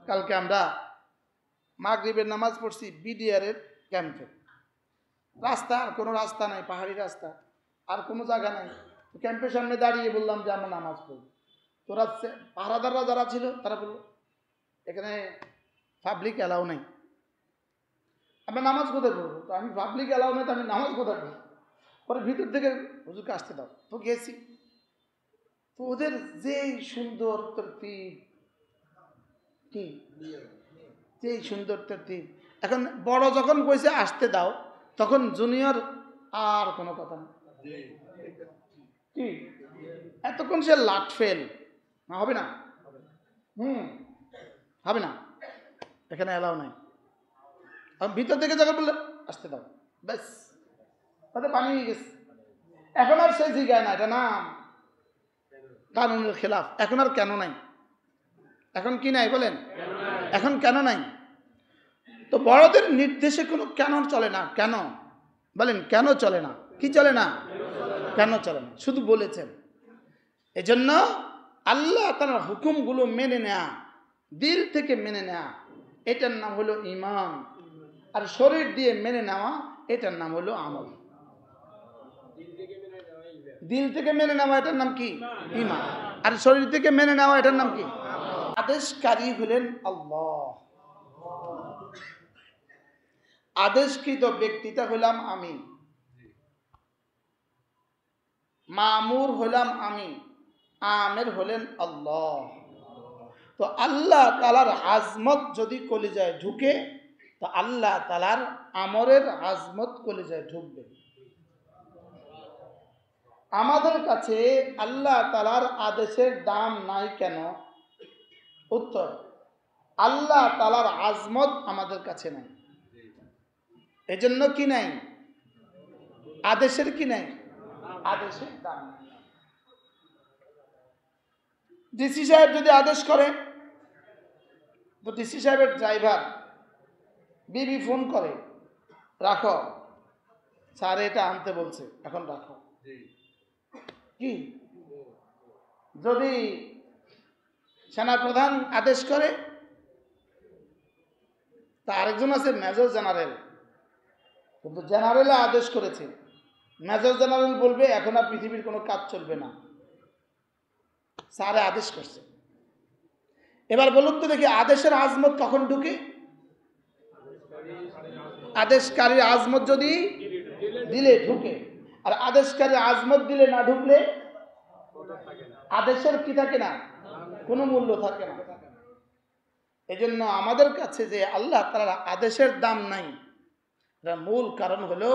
কালকে আমরা মাগরিবের নামাজ পড়ছি বিডিআরের ক্যাম্পে। রাস্তা আর কোনো রাস্তা নাই, পাহাড়ি রাস্তা, আর কোনো জায়গা নাই। ক্যাম্পের সামনে দাঁড়িয়ে বললাম যে আমরা নামাজ পড়ব। তোরা পাহারাদাররা যারা ছিল তারা বলল এখানে পাবলিক অ্যালাউ নেই, আমরা নামাজ কোথায় পড়বো? তো আমি পাবলিক অ্যালাউ নেই, তো আমি নামাজ কোথায় পড়বো? পরে ভিতর থেকে হুজুরকে আসতে দাও। তো গেছি, তো ওদের যেই সুন্দর তরতিব, কি যেই সুন্দর তরতিব। এখন বড় যখন কইছে আসতে দাও, তখন জুনিয়র আর কোনো কথা না, কি এতক্ষণ সে লাট ফেল না, হবে না, হবে না, এখানে অ্যালাউ নাই। ভিতর থেকে যখন বললে আসতে দাও, ব্যাস তাতে পানি হয়ে গেছে। এখন আর সে জিগায় না, এটা নাম কানুনের খেলাফ। এখন আর কেন নাই, এখন কি নাই বলেন, এখন কেন নাই? তো বড়দের নির্দেশে কোনো কেন চলে না। কেন বলেন, কেন চলে না? কি চলে না, কেন চলে না? শুধু বলেছেন। এজন্য আল্লাহ তার হুকুমগুলো মেনে নেয়া, দিল থেকে মেনে নেয়া, এটার নাম হলো ঈমান। আর শরীর দিয়ে মেনে নেওয়া, এটার নাম হলো আমল। দিল থেকে মেনে নেওয়া এটার নাম কি? ঈমান। আর শরীর থেকে মেনে নেওয়া এটার নাম কি? আদেশকারী হলেন আল্লাহ, আদেশকৃত ব্যক্তিটা হলাম আমি, মামুর হলাম আমি, আমের হলেন আল্লাহ। তো আল্লাহ তাআলার আজমত যদি কলিজায় ঢুকে, তো আল্লাহ তাআলার আমরের আজমত কলিজায় ঢুকবে। আমাদের কাছে আল্লাহ তাআলার আদেশের দাম নাই কেন? উত্তর, আল্লাহ তাআলার আজমত আমাদের কাছে নাই, এজন্য কি নাই? আদেশের কি নাই? আদেশের দাম নাই। ডিসি সাহেব যদি আদেশ করে, তো ডিসি সাহেবের ড্রাইভার বিবি ফোন করে, রাখো স্যার এটা আনতে বলছে, এখন রাখো। কি যদি সেনাপ্রধান আদেশ করে, তা আরেকজন আছে মেজর জেনারেল, কিন্তু জেনারেলে আদেশ করেছে, মেজর জেনারেল বলবে এখন আর পৃথিবীর কোনো কাজ চলবে না, স্যারে আদেশ করছে। এবার বলুন তো দেখি, আদেশের আজমত কখন ঢুকে? আদেশকারীর আজমত যদি দিলে ঢুকে। আর আদেশকারীর আজমত দিলে না ঢুকলে আদেশের কি থাকে না, কোনো মূল্য থাকে না। এজন্য আমাদের কাছে যে আল্লাহ তাআলার আদেশের দাম নাই, এর মূল কারণ হলো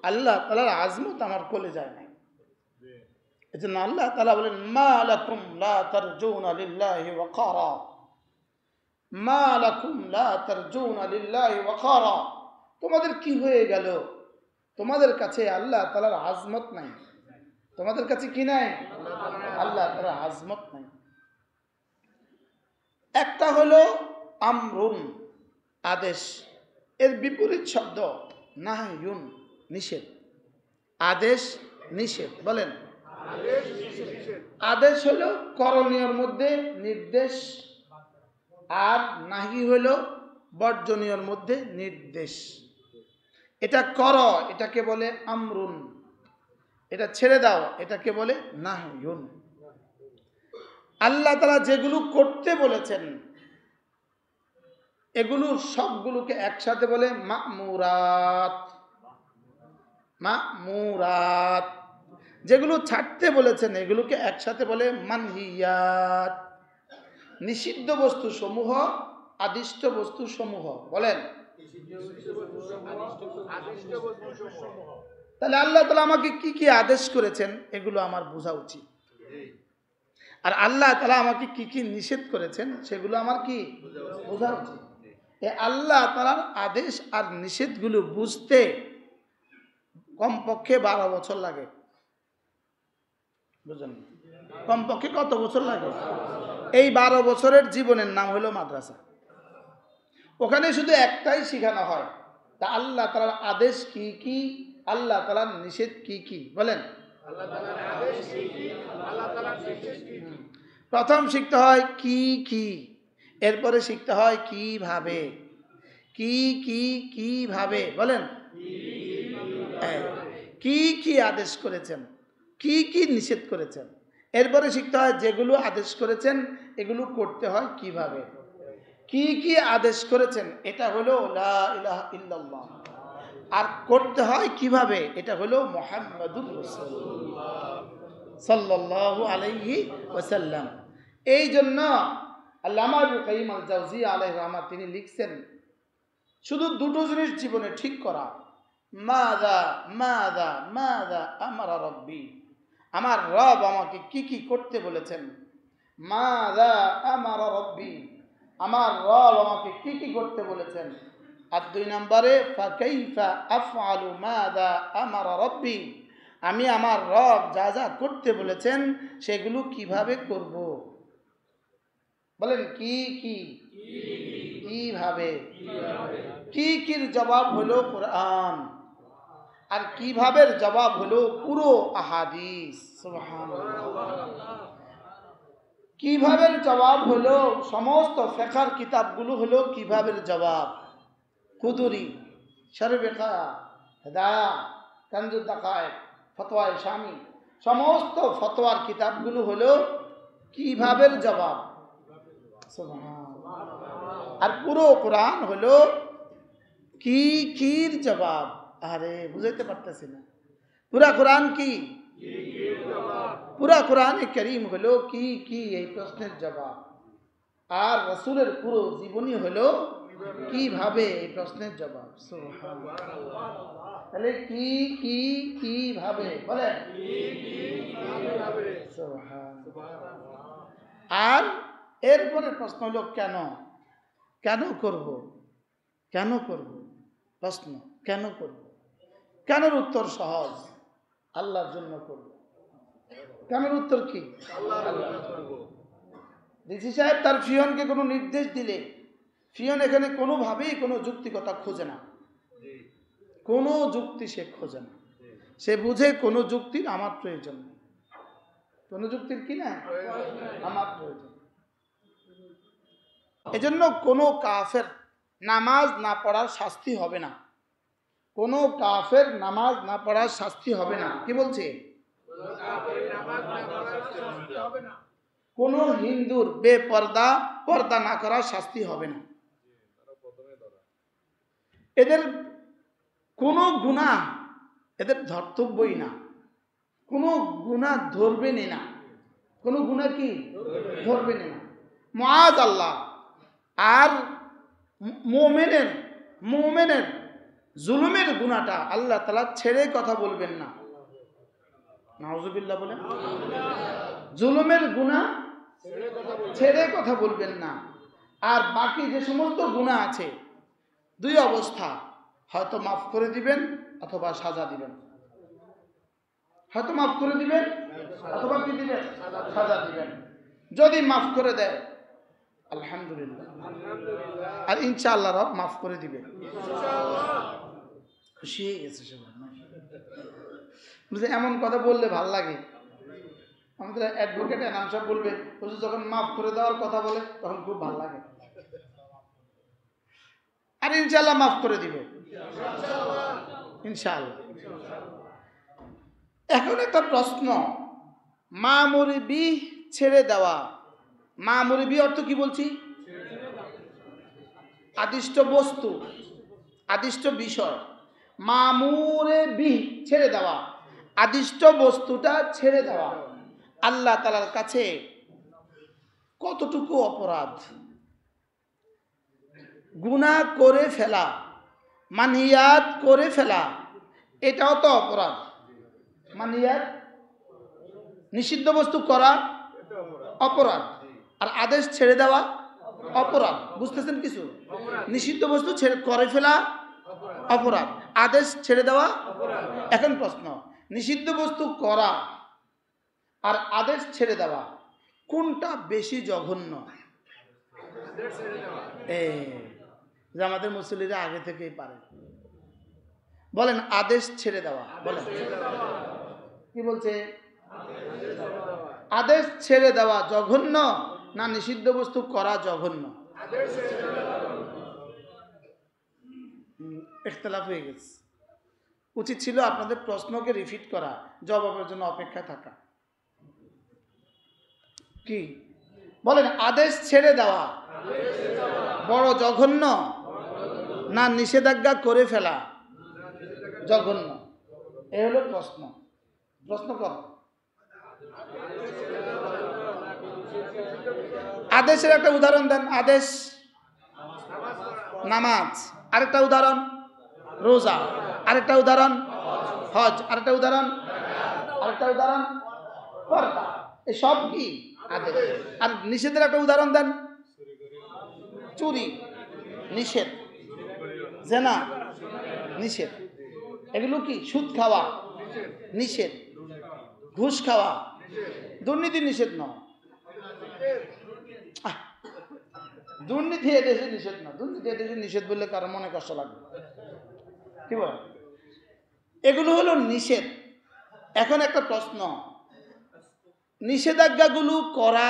আল্লাহ তাআলার আজমত আমার কলিজায় নাই। এজন্য আল্লাহ তাআলা বলেন, মা লাকুম লা তারজুনা লিল্লাহি ওয়াকারা, মা লাকুম লা তারজুনা লিল্লাহি ওয়াকারা। তোমাদের কি হয়ে গেল? তোমাদের কাছে আল্লাহ তাআলার আজমত নাই। তোমাদের কাছে কি নাই? আল্লাহ তাআলার আজমত নাই। একটা হলো আমরুন, আদেশ, এর বিপরীত শব্দ নাহয়ুন, নিষেধ। আদেশ নিষেধ, বলেন আদেশ হলো করণীয়র মধ্যে নির্দেশ, আর নাহি হলো বর্জনীয়র মধ্যে নির্দেশ। এটা করো, এটাকে বলে আমরুন, এটা ছেড়ে দাও, এটাকে বলে নাহয়ুন। আল্লাহ তাআলা যেগুলো করতে বলেছেন, এগুলো সবগুলোকে একসাথে বলে মা'মুরাত। মা'মুরাত। যেগুলো ছাড়তে বলেছেন, এগুলোকে একসাথে বলে মানহিয়াত। নিষিদ্ধ বস্তু সমূহ, আদিষ্ট বস্তু সমূহ, বলেন। তাহলে আল্লাহ তাআলা আমাকে কি কি আদেশ করেছেন, এগুলো আমার বোঝা উচিত। আর আল্লাহ তাআলা আমাকে কি কি নিষেধ করেছেন, সেগুলো আমার কি বোঝা উচিত। এই আল্লাহ তাআলার আদেশ আর নিষেধগুলো বুঝতে কমপক্ষে 12 বছর লাগে। বুঝলেন? কমপক্ষে কত বছর লাগে? এই 12 বছরের জীবনের নাম হলো মাদ্রাসা। ওখানে শুধু একটাই শেখানো হয়, তা আল্লাহ তাআলার আদেশ কি কি, আল্লাহ তাআলার নিষেধ কি কি, বলেন। প্রথম শিখতে হয় কি কি, এরপরে শিখতে হয় কিভাবে, কিভাবে বলেন, কি কি আদেশ করেছেন, কি নিষেধ করেছেন। এরপরে শিখতে হয় যেগুলো আদেশ করেছেন এগুলো করতে হয় কিভাবে। কি আদেশ করেছেন এটা হলো লা ইলাহা ইল্লাল্লাহ, আর করতে হয় কিভাবে এটা হলো মুহাম্মাদুর রাসূলুল্লাহ সাল্লাল্লাহু আলাইহি ওয়াসাল্লাম। এই জন্য আল্লামা ইবনে কাইয়িম আল জাওজিয়া আলাইহির রাহমাত তিনি লিখছেন শুধু দুটো জিনিস জীবনে ঠিক করা, মাযা মাযা মাযা আমারা রাব্বি, আমার রব আমাকে কি করতে বলেছেন, মাযা আমারা রাব্বি, আমার রব আমাকে কি করতে বলেছেন। আর 2 নম্বরে ফাকাইফা আফআলু মাযা আমারা রাব্বি, আমি আমার রব যা যা করতে বলেছেন সেগুলো কিভাবে করব। বলেন কিভাবে। কির জবাব হলো কোরআন, আর কিভাবের জবাব হলো পুরো আহাদিস। সুবহানাল্লাহ। কিভাবের জবাব হলো সমস্ত ফিকহের কিতাবগুলো হলো কিভাবের জবাব, কুদুরি, শরবেখা, হেদায়া, কানজুদ দাকায়েক, ফতোয়ায়ে শামি, সমস্ত ফতোয়ার কিতাবগুলো হলো কিভাবের জবাব। সুবহানাল্লাহ। আর পুরো কোরআন হলো কির জবাব। আরে বুঝাইতে পারতেছি না, পুরা কোরআন কি, পুরা কোরআনে কারীম হলো কি এই প্রশ্নের জবাব, আর রাসূলের পুরো জীবনী হলো কিভাবে এই প্রশ্নের জবাব। সুবহানাল্লাহ। তাহলে কিভাবে বলেন, সুবহানাল্লাহ। আর এরপরে প্রশ্ন হলো কেন করব, প্রশ্ন কেন করব, কেনর উত্তর সহজ, আল্লাহর জন্য করব। কেনর উত্তর কি, ডিসি সাহেব তার ফিয়নকে কোনো নির্দেশ দিলে ফিয়ন এখানে কোনোভাবেই কোনো যুক্তিকতা খোঁজে না, কোনো যুক্তি সে খোঁজে না, সে বুঝে কোনো যুক্তির আমার প্রয়োজন নেই, কোনো যুক্তির কি না আমার প্রয়োজন। এজন্য কোনো কাফের নামাজ না পড়ার শাস্তি হবে না, কোনো কাফের নামাজ না পড়ার শাস্তি হবে না। কি বলছে, কোনো হিন্দুর পর্দা না করার শাস্তি হবে না, এদের কোনো গুনাহ এদের ধর্তব্যই না, কোনো গুনাহ ধরবেনই না, কোনো গুনাহ কি ধরবেনই না। মাআযাল্লাহ। আর মুমিনের জুলুমের গুনাহটা আল্লাহ তাআলা ছেড়ে কথা বলবেন না। নাউযুবিল্লাহ বলেন। জুলুমের গুনাহ ছেড়ে কথা বলবেন না। আর বাকি যে সমস্ত গুনাহ আছে 2 অবস্থা, হয়তো মাফ করে দিবেন অথবা সাজা দিবেন, হয়তো মাফ করে দিবেন অথবা কি দিবেন, সাজা দিবেন। যদি মাফ করে দেয় আলহামদুলিল্লাহ, আর ইনশাআল্লাহ রব মাফ করে দিবেন, খুশি হয়ে গেছে সবাই। বুঝলে এমন কথা বললে ভাল লাগে। আমাদের অ্যাডভোকেট এনাম সাহেব বলবে হুজুর যখন মাফ করে দেওয়ার কথা বলে তখন খুব ভাল লাগে, আর ইনশাআল্লাহ মাফ করে দিবে ইনশাআল্লাহ। এখন একটা প্রশ্ন, মামুরি বিহ ছেড়ে দেওয়া, মামুরি বিহ অর্থ কি বলছি, আদিষ্ট বস্তু, আদিষ্ট বিষয়। মামুরে বিহ ছেড়ে দেওয়া, আদিষ্ট বস্তুটা ছেড়ে দেওয়া আল্লাহ তাআলার কাছে কতটুকু অপরাধ। গুনাহ করে ফেলা, মানহিয়াত করে ফেলা, এটাও তো অপরাধ। মানহিয়াত নিষিদ্ধ বস্তু করা অপরাধ, আর আদেশ ছেড়ে দেওয়া অপরাধ। বুঝতেছেন কিছু, নিষিদ্ধ বস্তু করে ফেলা অপরাধ, আদেশ ছেড়ে দেওয়া। এখন প্রশ্ন, নিষিদ্ধ বস্তু করা আর আদেশ ছেড়ে দেওয়া কোনটা বেশি জঘন্য? যে আমাদের মুসল্লিরা আগে থেকেই পারে, বলেন আদেশ ছেড়ে দেওয়া। বলেন কি বলছে, আদেশ ছেড়ে দেওয়া জঘন্য না নিষিদ্ধ বস্তু করা জঘন্য? ইখতিলাফ হয়ে গেছে। উচিত ছিল আপনাদের প্রশ্নকে রিপিট করা, জবাবের জন্য অপেক্ষা থাকা। কি বলেন? আদেশ ছেড়ে দেওয়া বড় জঘন্য না নিষেধাজ্ঞা করে ফেলা জঘন্য? এ হলো প্রশ্ন। প্রশ্ন কর। আদেশের একটা উদাহরণ দেন। আদেশ নামাজ, আরেকটা উদাহরণ রোজা, আরেকটা উদাহরণ হজ, আরেকটা উদাহরণ, আরেকটা উদাহরণ পর্দা। এই সব কি আদেশ। আর নিষেধের একটা উদাহরণ দেন। চুরি নিষেধ, জেনা নিষেধ, এগুলো কি? সুদ খাওয়া নিষেধ, ঘুষ খাওয়া, দুর্নীতি নিষেধ নয়। দুর্নীতি এদেশে নিষেধ না। দুর্নীতি এদেশে নিষেধ বললে কারো মনে কষ্ট লাগবে, কি বল? এগুলো হলো নিষেধ। এখন একটা প্রশ্ন, নিষেধাজ্ঞাগুলো করা,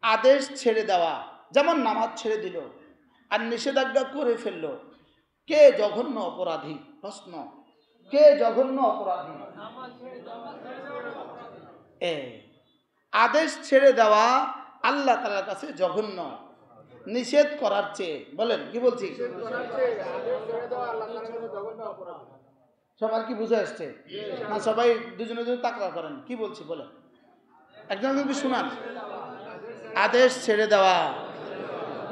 আদেশ ছেড়ে দেওয়া, যেমন নামাজ ছেড়ে দিল আর নিষেধাজ্ঞা করে ফেললো, কে জঘন্য অপরাধী? প্রশ্ন, কে জঘন্য অপরাধী? আদেশ ছেড়ে দেওয়া আল্লাহ তাআলার কাছে জঘন্য নিষেধ করার চেয়ে। বলেন কি বলছি? সবার কি বুঝে আসছে না? সবাই দুজনে দুজন তাকরার করেন। কি বলছি বলেন? একজন কিন্তু শুনান। আদেশ ছেড়ে দেওয়া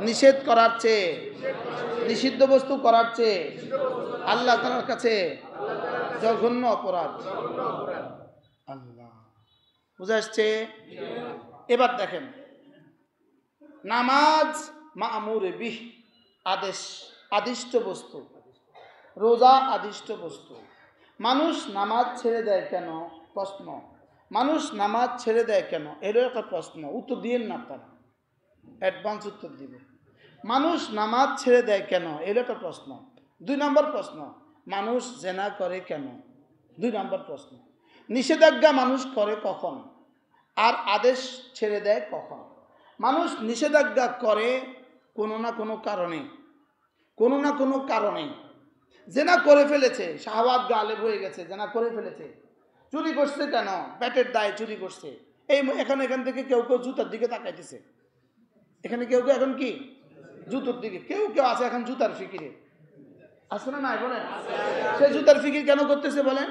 নিষেধ করার চেয়ে, নিষিদ্ধ বস্তু করার চেয়ে আল্লাহ তাআলার কাছে জঘন্য অপরাধ। আল্লাহ, বুঝে আসছে? এবার দেখেন, নামাজ মা'মুরে বিহ, আদেশ, আদিষ্ট বস্তু। রোজা আদিষ্ট বস্তু। মানুষ নামাজ ছেড়ে দেয় কেন? প্রশ্ন। মানুষ নামাজ ছেড়ে দেয় কেন? এরও একটা প্রশ্ন। উত্তর দিয়েন না আপনারা, অ্যাডভান্স উত্তর দিবে। মানুষ নামাজ ছেড়ে দেয় কেন? এরও একটা প্রশ্ন। 2 নম্বর প্রশ্ন, মানুষ জেনা করে কেন? 2 নম্বর প্রশ্ন। নিষেধাজ্ঞা মানুষ করে কখন আর আদেশ ছেড়ে দেয় কখন? মানুষ নিষেধাজ্ঞা করে কোনো না কোনো কারণে, কোনো না কোনো কারণে। জেনা করে ফেলেছে, শাহওয়াত গালেব হয়ে গেছে, জেনা করে ফেলেছে। চুরি করছে কেন? পেটের দায়ে চুরি করছে। এখান থেকে কেউ কেউ জুতার দিকে তাকাইতেছে। এখানে কেউ কেউ এখন কি জুতোর দিকে, কেউ কেউ আছে এখন জুতার ফিকিরে। আছে না নাই বলেন? সে জুতার ফিকির কেন করতেছে বলেন?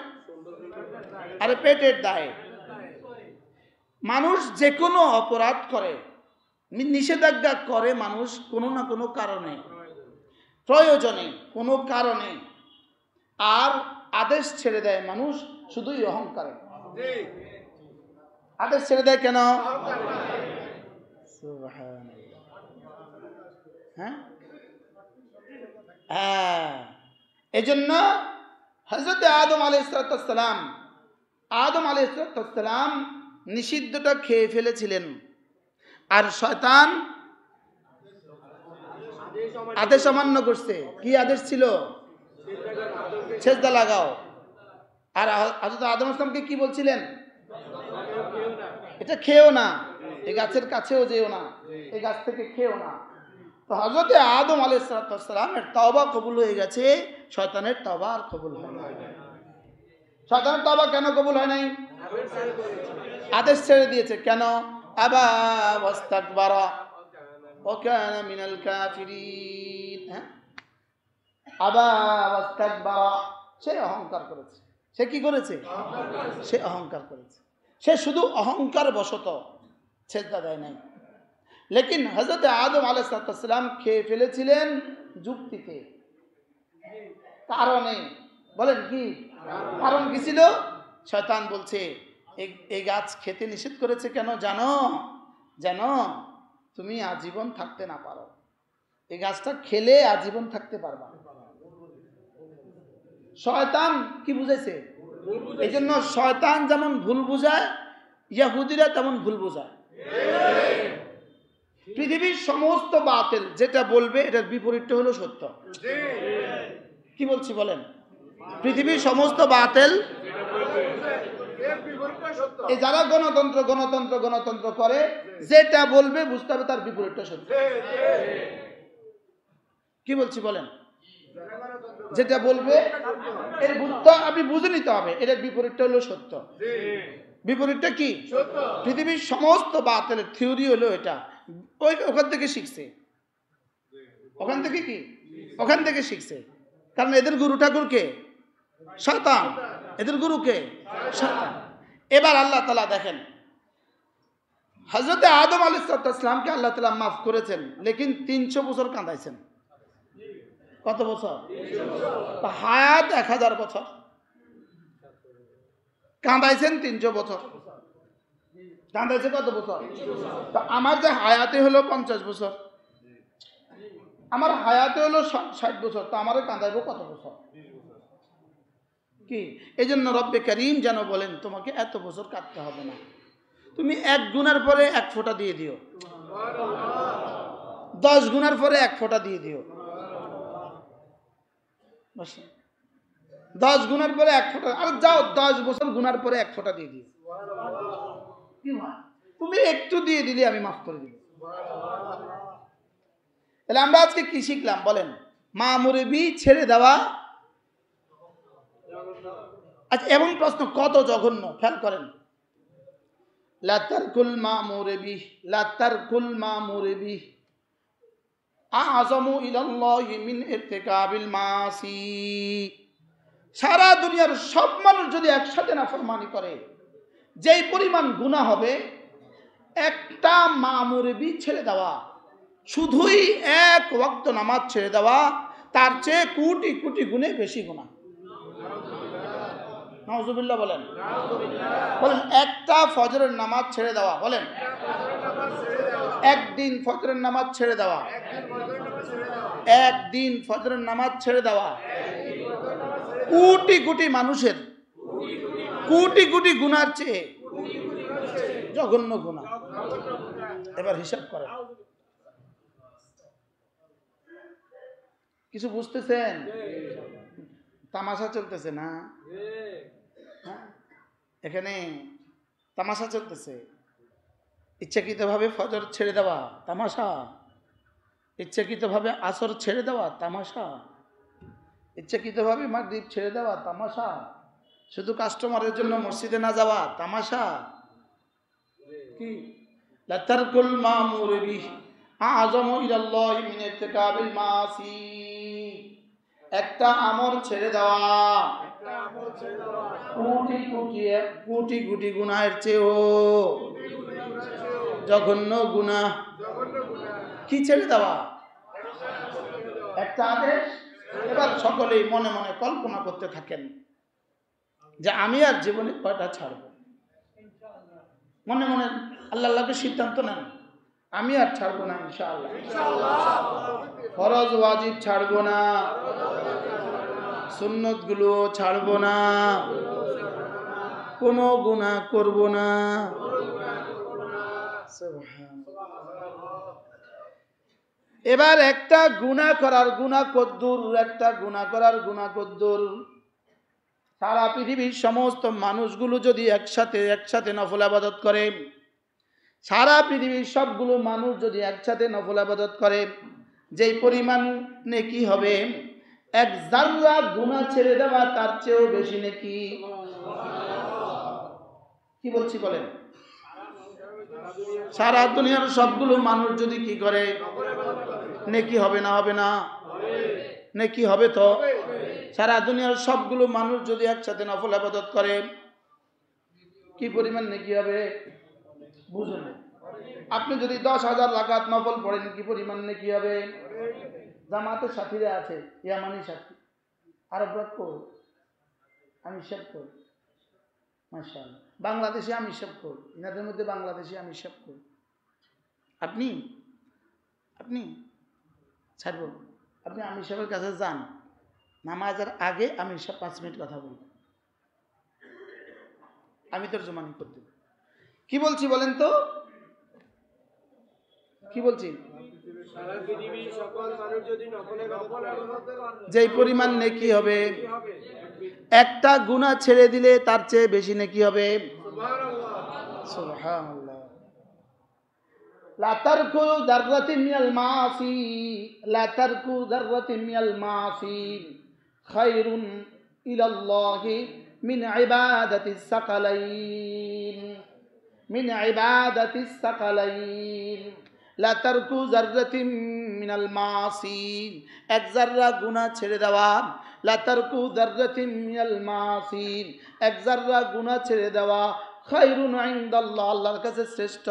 আরে পেটের দায়ে। মানুষ যে কোনো অপরাধ করে, নিষেধাজ্ঞা করে মানুষ কোনো না কোনো কারণে, প্রয়োজনে, কোনো কারণে। আর আদেশ ছেড়ে দেয় মানুষ শুধুই অহংকারে। আদেশ ছেড়ে দেয় কেন? হ্যাঁ, এজন্য হযরত আদম আলাইহিস সালাম নিষিদ্ধটা খেয়ে ফেলেছিলেন, আর শয়তান আদেশ অমান্য করছে। কি আদেশ ছিল? সেজদা লাগাও। আর হযরত আদম আলাইহিস সালামকে কি বলছিলেন? এটা খেও না, এই গাছের কাছেও যেও না, এই গাছ থেকে খেও না। তো হযরত আদম আলাইহিস সালামের তওবা কবুল হয়ে গেছে, শয়তানের তওবা আর কবুল হয় না। শয়তানের তওবা কেন কবুল হয় নাই? আদেশ ছেড়ে দিয়েছে। কেন? আবা ওয়াস্তাকবারা ওয়া কানা মিনাল কাফিরিন। আবা ওয়াস্তাকবারা, সে অহংকার করেছে। সে কি করেছে? সে অহংকার করেছে। সে শুধু অহংকার বশত সেজদা দেয় নাই। লেকিন হযরত আদম আলাইহিস সালাম খেয়ে ফেলেছিলেন যুক্তিতে, কারণে। বলেন কি কারণ কি ছিল? শয়তান বলছে এই গাছ খেতে নিষেধ করেছে কেন জানো? জানো তুমি আজীবন থাকতে না পারো, এই গাছটা খেলে আজীবন থাকতে পারবা। শয়তান কি বুঝাইছে? এই জন্য শয়তান যেমন ভুল বুঝায়, ইহুদিরা তেমন ভুল বুঝায়। পৃথিবীর সমস্ত বাতিল যেটা বলবে এটার বিপরীতটা হলো সত্য। কি বলছি বলেন? পৃথিবীর সমস্ত বাতিল এই যারা গণতন্ত্র গণতন্ত্র গণতন্ত্র করে, যেটা বলবে বুঝতে হবে তার বিপরীতটা সত্য। কি বলছি বলেন? যেটা বলবে এর বুঝতে আপনি বুঝে নিতে হবে, এটার বিপরীতটা হলো সত্য। বিপরীতটা কি? পৃথিবীর সমস্ত বাতিলের থিওরি হলো এটা, ওখান থেকে শিখছে। ওখান থেকে কি? ওখান থেকে শিখছে। কারণ এদের গুরু ঠাকুর কে? শয়তান। এদের গুরু কে? শয়তান। এবার আল্লাহ তাআলা দেখেন, হযরত আদম আলাইহিস সালামকে আল্লাহ তাআলা মাফ করেছেন, লেকিন 300 বছর কাঁদাইছেন। কত বছর? তো হায়াত 1000 বছর, কাঁদাইছেন 300 বছর। কাঁদাইছে কত বছর? তো আমার যে হায়াতে হলো 50 বছর, আমার হায়াতে হলো 60 বছর, তো আমারে কাঁদাইবো কত বছর? কি এই জন্য রব্বে কারীম যেন বলেন তোমাকে এত বছর কাঁদতে হবে না, তুমি 1 গুনার পরে 1 ফোঁটা দিয়ে দিও, 10 গুনার পরে 1 ফোঁটা দিয়ে দিও, 10 গুনার পরে 1 ফোঁটা, আর যাও 10 বছর গুনার পরে 1 ফোঁটা দিয়ে দিও। কি হয়? তুমি একটু দিয়ে দিলে আমি মাফ করে দিব। তাহলে আমরা আজকে কি শিখলাম বলেন? মা মুরবি ছেড়ে দেওয়া। আচ্ছা, এমন প্রশ্ন কত জঘন্য, খেয়াল করেন। লাতারকুল মামুরবি, লাতারকুল মামুরবি আযমু ইলাল্লাহি মিন ইরতিকাবিল মাসি। সারা দুনিয়ার সব মানুষ যদি একসাথে নাফরমানি করে, যেই পরিমাণ গুনাহ হবে, একটা মামুরবি ছেড়ে দেওয়া, শুধুই 1 ওয়াক্ত নামাজ ছেড়ে দেওয়া, তার চেয়ে কোটি কোটি গুণে বেশি গুনাহ। নাউজুবিল্লাহ বলেন। বলেন একটা ফজরের নামাজ ছেড়ে দেওয়া, বলেন একদিন ফজরের নামাজ ছেড়ে দেওয়া, একদিন ফজরের নামাজ ছেড়ে দেওয়া কোটি কোটি মানুষের কোটি কোটি গুনার চেয়ে জঘন্য গুনাহ। এবার হিসাব করেন, কিছু বুঝতেছেন? তামাশা চলতেছে না? এখানে তামাশা চলতেছে। ইচ্ছাকৃতভাবে ফজর ছেড়ে দেওয়া তামাশা, ইচ্ছাকৃতভাবে আসর ছেড়ে দেওয়া তামাশা, ইচ্ছাকৃতভাবে মাগরিব ছেড়ে দেওয়া তামাশা, শুধু কাস্টমারের জন্য মসজিদে না যাওয়া তামাশা। কি? লাতারকুল মামুরবি আযমু ইলাল্লাহি মিন ইরতিকাবিল মাসি। একটা আমল ছেড়ে দেওয়া কোটি কোটি কোটি কোটি গুনাহের চেয়েও জঘন্য গুনাহ। কি ছেড়ে দেওয়া? একটা আদেশ। এবার সকলেই মনে মনে কল্পনা করতে থাকেন যে আমি আর জীবনে কয়টা ছাড়ব। মনে মনে আল্লাহকে সিদ্ধান্ত নেন, আমি আর ছাড়বো না ইনশাআল্লাহ। ফরজ ওয়াজিব ছাড়বো না, সুন্নত গুলো ছাড়বো না, কোনো গুনাহ করব না। এবার একটা গুনাহ করার গুনাহ কদ্দুর, একটা গুনাহ করার গুনাহ কদ্দুর। সারা পৃথিবীর সমস্ত মানুষগুলো যদি একসাথে নফল ইবাদত করে, সারা পৃথিবীর সবগুলো মানুষ যদি একসাথে নফল ইবাদত করে, যেই পরিমাণ নেকি হবে, 1 যাররা গুনাহ ছেড়ে দেওয়া তার চেয়েও বেশি নেকি। কি বলছি বলেন? সারা দুনিয়ার সবগুলো মানুষ যদি কি করে, নেকি হবে না? হবে না? নেকি হবে তো। সারা দুনিয়ার সবগুলো মানুষ যদি একসাথে নফল ইবাদত করে, কি পরিমাণ নেকি হবে বুঝুন। আপনি যদি 10,000 রাকাত নফল পড়েন, কি পরিমাণ নেকি হবে? জামাতের সাথীরা আছে, ইয়ামানি সাথী, আরব রাখবো, আমি হিসাব করি, মাশাআল্লাহ। বাংলাদেশে আমি হিসাব করি, এনাদের মধ্যে বাংলাদেশে আমি হিসাব করি। আপনি আপনি ছাড়ব, আপনি আমি হিসাবের কাছে যান, নামাজের আগে আমি হিসাব 5 মিনিট কথা বলব, আমি তর্জমানি করতে। কি বলছি বলেন তো? কি বলছি, যেই পরিমাণ নেকি হবে, একটা গুনাহ ছেড়ে দিলে তার চেয়ে বেশি নেকি হবে। সুবহানাল্লাহ। লা তারকু যাররাতিন মিনাল মাসি, লা তারকু যাররাতিন মিনাল মাসি খায়রুন ইলাল্লাহি মিন ইবাদাতিস সাকালাইন, মিন ইবাদাতিস সাকালাইন। লা তারকু যাররাতিন মিনাল মাসি, এক যাররা গুনাহ ছেড়ে দেওয়া। লা তারকু যাররাতিন মিনাল মাসি, এক যাররা গুনাহ ছেড়ে দেওয়া। খায়রুন ইনদাল্লাহ, আল্লাহর কাছে শ্রেষ্ঠ।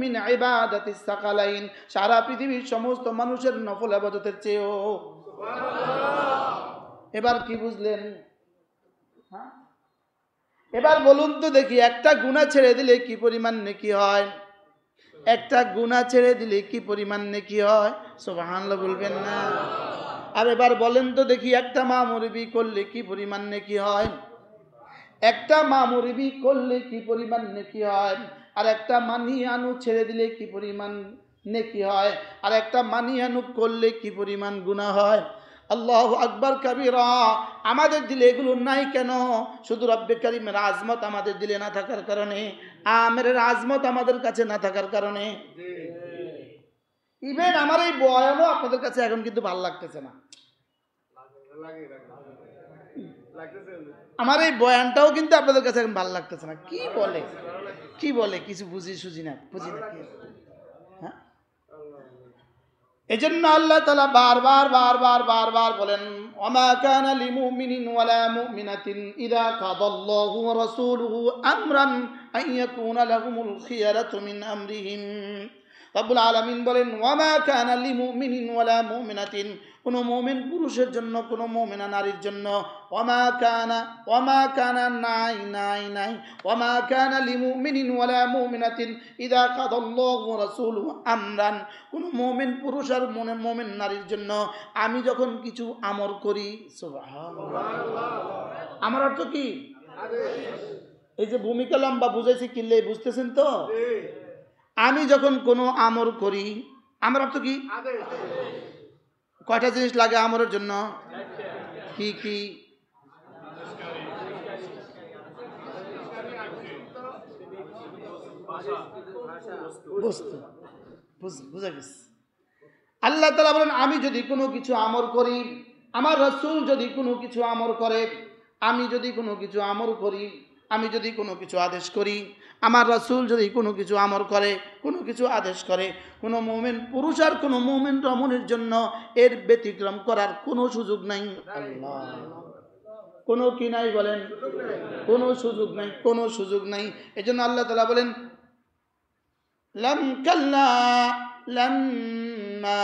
মিন ইবাদাতিস সাকালাইন, সারা পৃথিবীর সমস্ত মানুষের নফল ইবাদতের চেয়েও। এবার কি বুঝলেন? হ্যাঁ, এবার বলুন তো দেখি, একটা গুনাহ ছেড়ে দিলে কি পরিমাণ নেকি হয়? একটা গুনাহ ছেড়ে দিলে কি পরিমাণ নেকি হয়? সুবহানাল্লাহ বলবেন না? আর এবার বলেন তো দেখি, একটা মামুরবি করলে কি পরিমাণ নেকি হয়? একটা মামুরবি করলে কি পরিমাণ নেকি হয়? আর একটা মানিয়ানু ছেড়ে দিলে কি পরিমাণ নেকি হয়? আর একটা মানিয়ানু করলে কি পরিমাণ গুনাহ হয়? আল্লাহু আকবার কাবীরা। আমাদের দিলে এগুলো নাই কেন? শুধু রব্বে কারীমের আজমত আমাদের দিলে না থাকার কারণে, আমের আজমত আমাদের কাছে না থাকার কারণে। ইভেন আমার এই বয়ানও আপনাদের কাছে এখন কিন্তু ভালো লাগতেছে না। আমার এই বয়ানটাও কিন্তু আপনাদের কাছে এখন ভালো লাগতেছে না। কি বলে কি বলে কিছু বুঝি না কি। হ্যাঁ, এজন্য আল্লাহ তাআলা বারবার বলেন, ওয়ামা কানা লিমুমিনিন ওয়ালা মুমিনাতিন ইযা কাদাল্লাহু ওয়া রাসূলুহু আমরান আন ইয়াকুনা লাহুমুল খিয়ারাতু মিন আমরিহিম। রব্বুল আলামিন বলেন, ওয়ামা কানা লিমুমিনিন ওয়ালা মুমিনাতিন, কোনো মুমিন পুরুষের জন্য, কোনো মুমিনা নারীর জন্য, ওয়ামা কানা নাই ওয়ামা কানা লিমুমিনিন ওয়ালা মুমিনাতিন ইযা কাদাল্লাহু ওয়া রাসূলুহু আমরান, কোনো মুমিন পুরুষ আর মুমিন নারীর জন্য আমি যখন কিছু আমর করি, সুবহানাল্লাহ, আমার অর্থ কি? এই যে ভূমিকা লম্বা বুঝাইছি, কিনলে বুঝতেছেন তো? আমি যখন কোনো আমর করি, আমার অর্থ কি? কয়টা জিনিস লাগে আমরের জন্য? কি কি? বুঝা গেছে। আল্লাহ তাআলা বলেন, আমি যদি কোনো কিছু আমর করি, আমার রাসূল যদি কোনো কিছু আমর করে, আমি যদি কোনো কিছু আমর করি, আমি যদি কোনো কিছু আদেশ করি, আমার রাসূল যদি কোনো কিছু আমর করে, কোনো কিছু আদেশ করে, কোনো মুমিন পুরুষ আর কোনো মুমিন রমণীর জন্য এর ব্যতিক্রম করার কোনো সুযোগ নাই। আল্লাহ, কোনো কি নাই বলেন? কোনো সুযোগ নাই, কোনো সুযোগ নাই। এজন্য আল্লাহ তাআলা বলেন, লাম্মা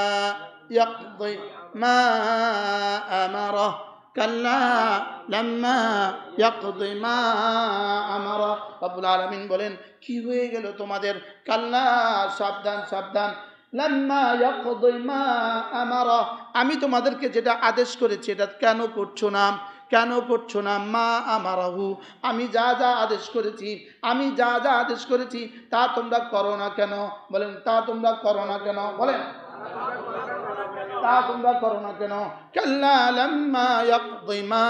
ইয়াকদি মা আমারা, কাল্লা লাম্মা ইয়াকদি মা আমারা। রব্বুল আলামিন বলেন, কি হয়ে গেল তোমাদের? কাল্লা, সাবধান, লাম্মা ইয়াকদি মা আমারা, আমি তোমাদেরকে যেটা আদেশ করেছি এটা কেন করছো না? মা আমারাহু, আমি যা আদেশ করেছি তা তোমরা করো না কেন? বলেন, তা তোমরা করো না কেন? বলেন, তা তোমরা করো না কেন? কাল্লা লাম্মা ইয়াকদি মা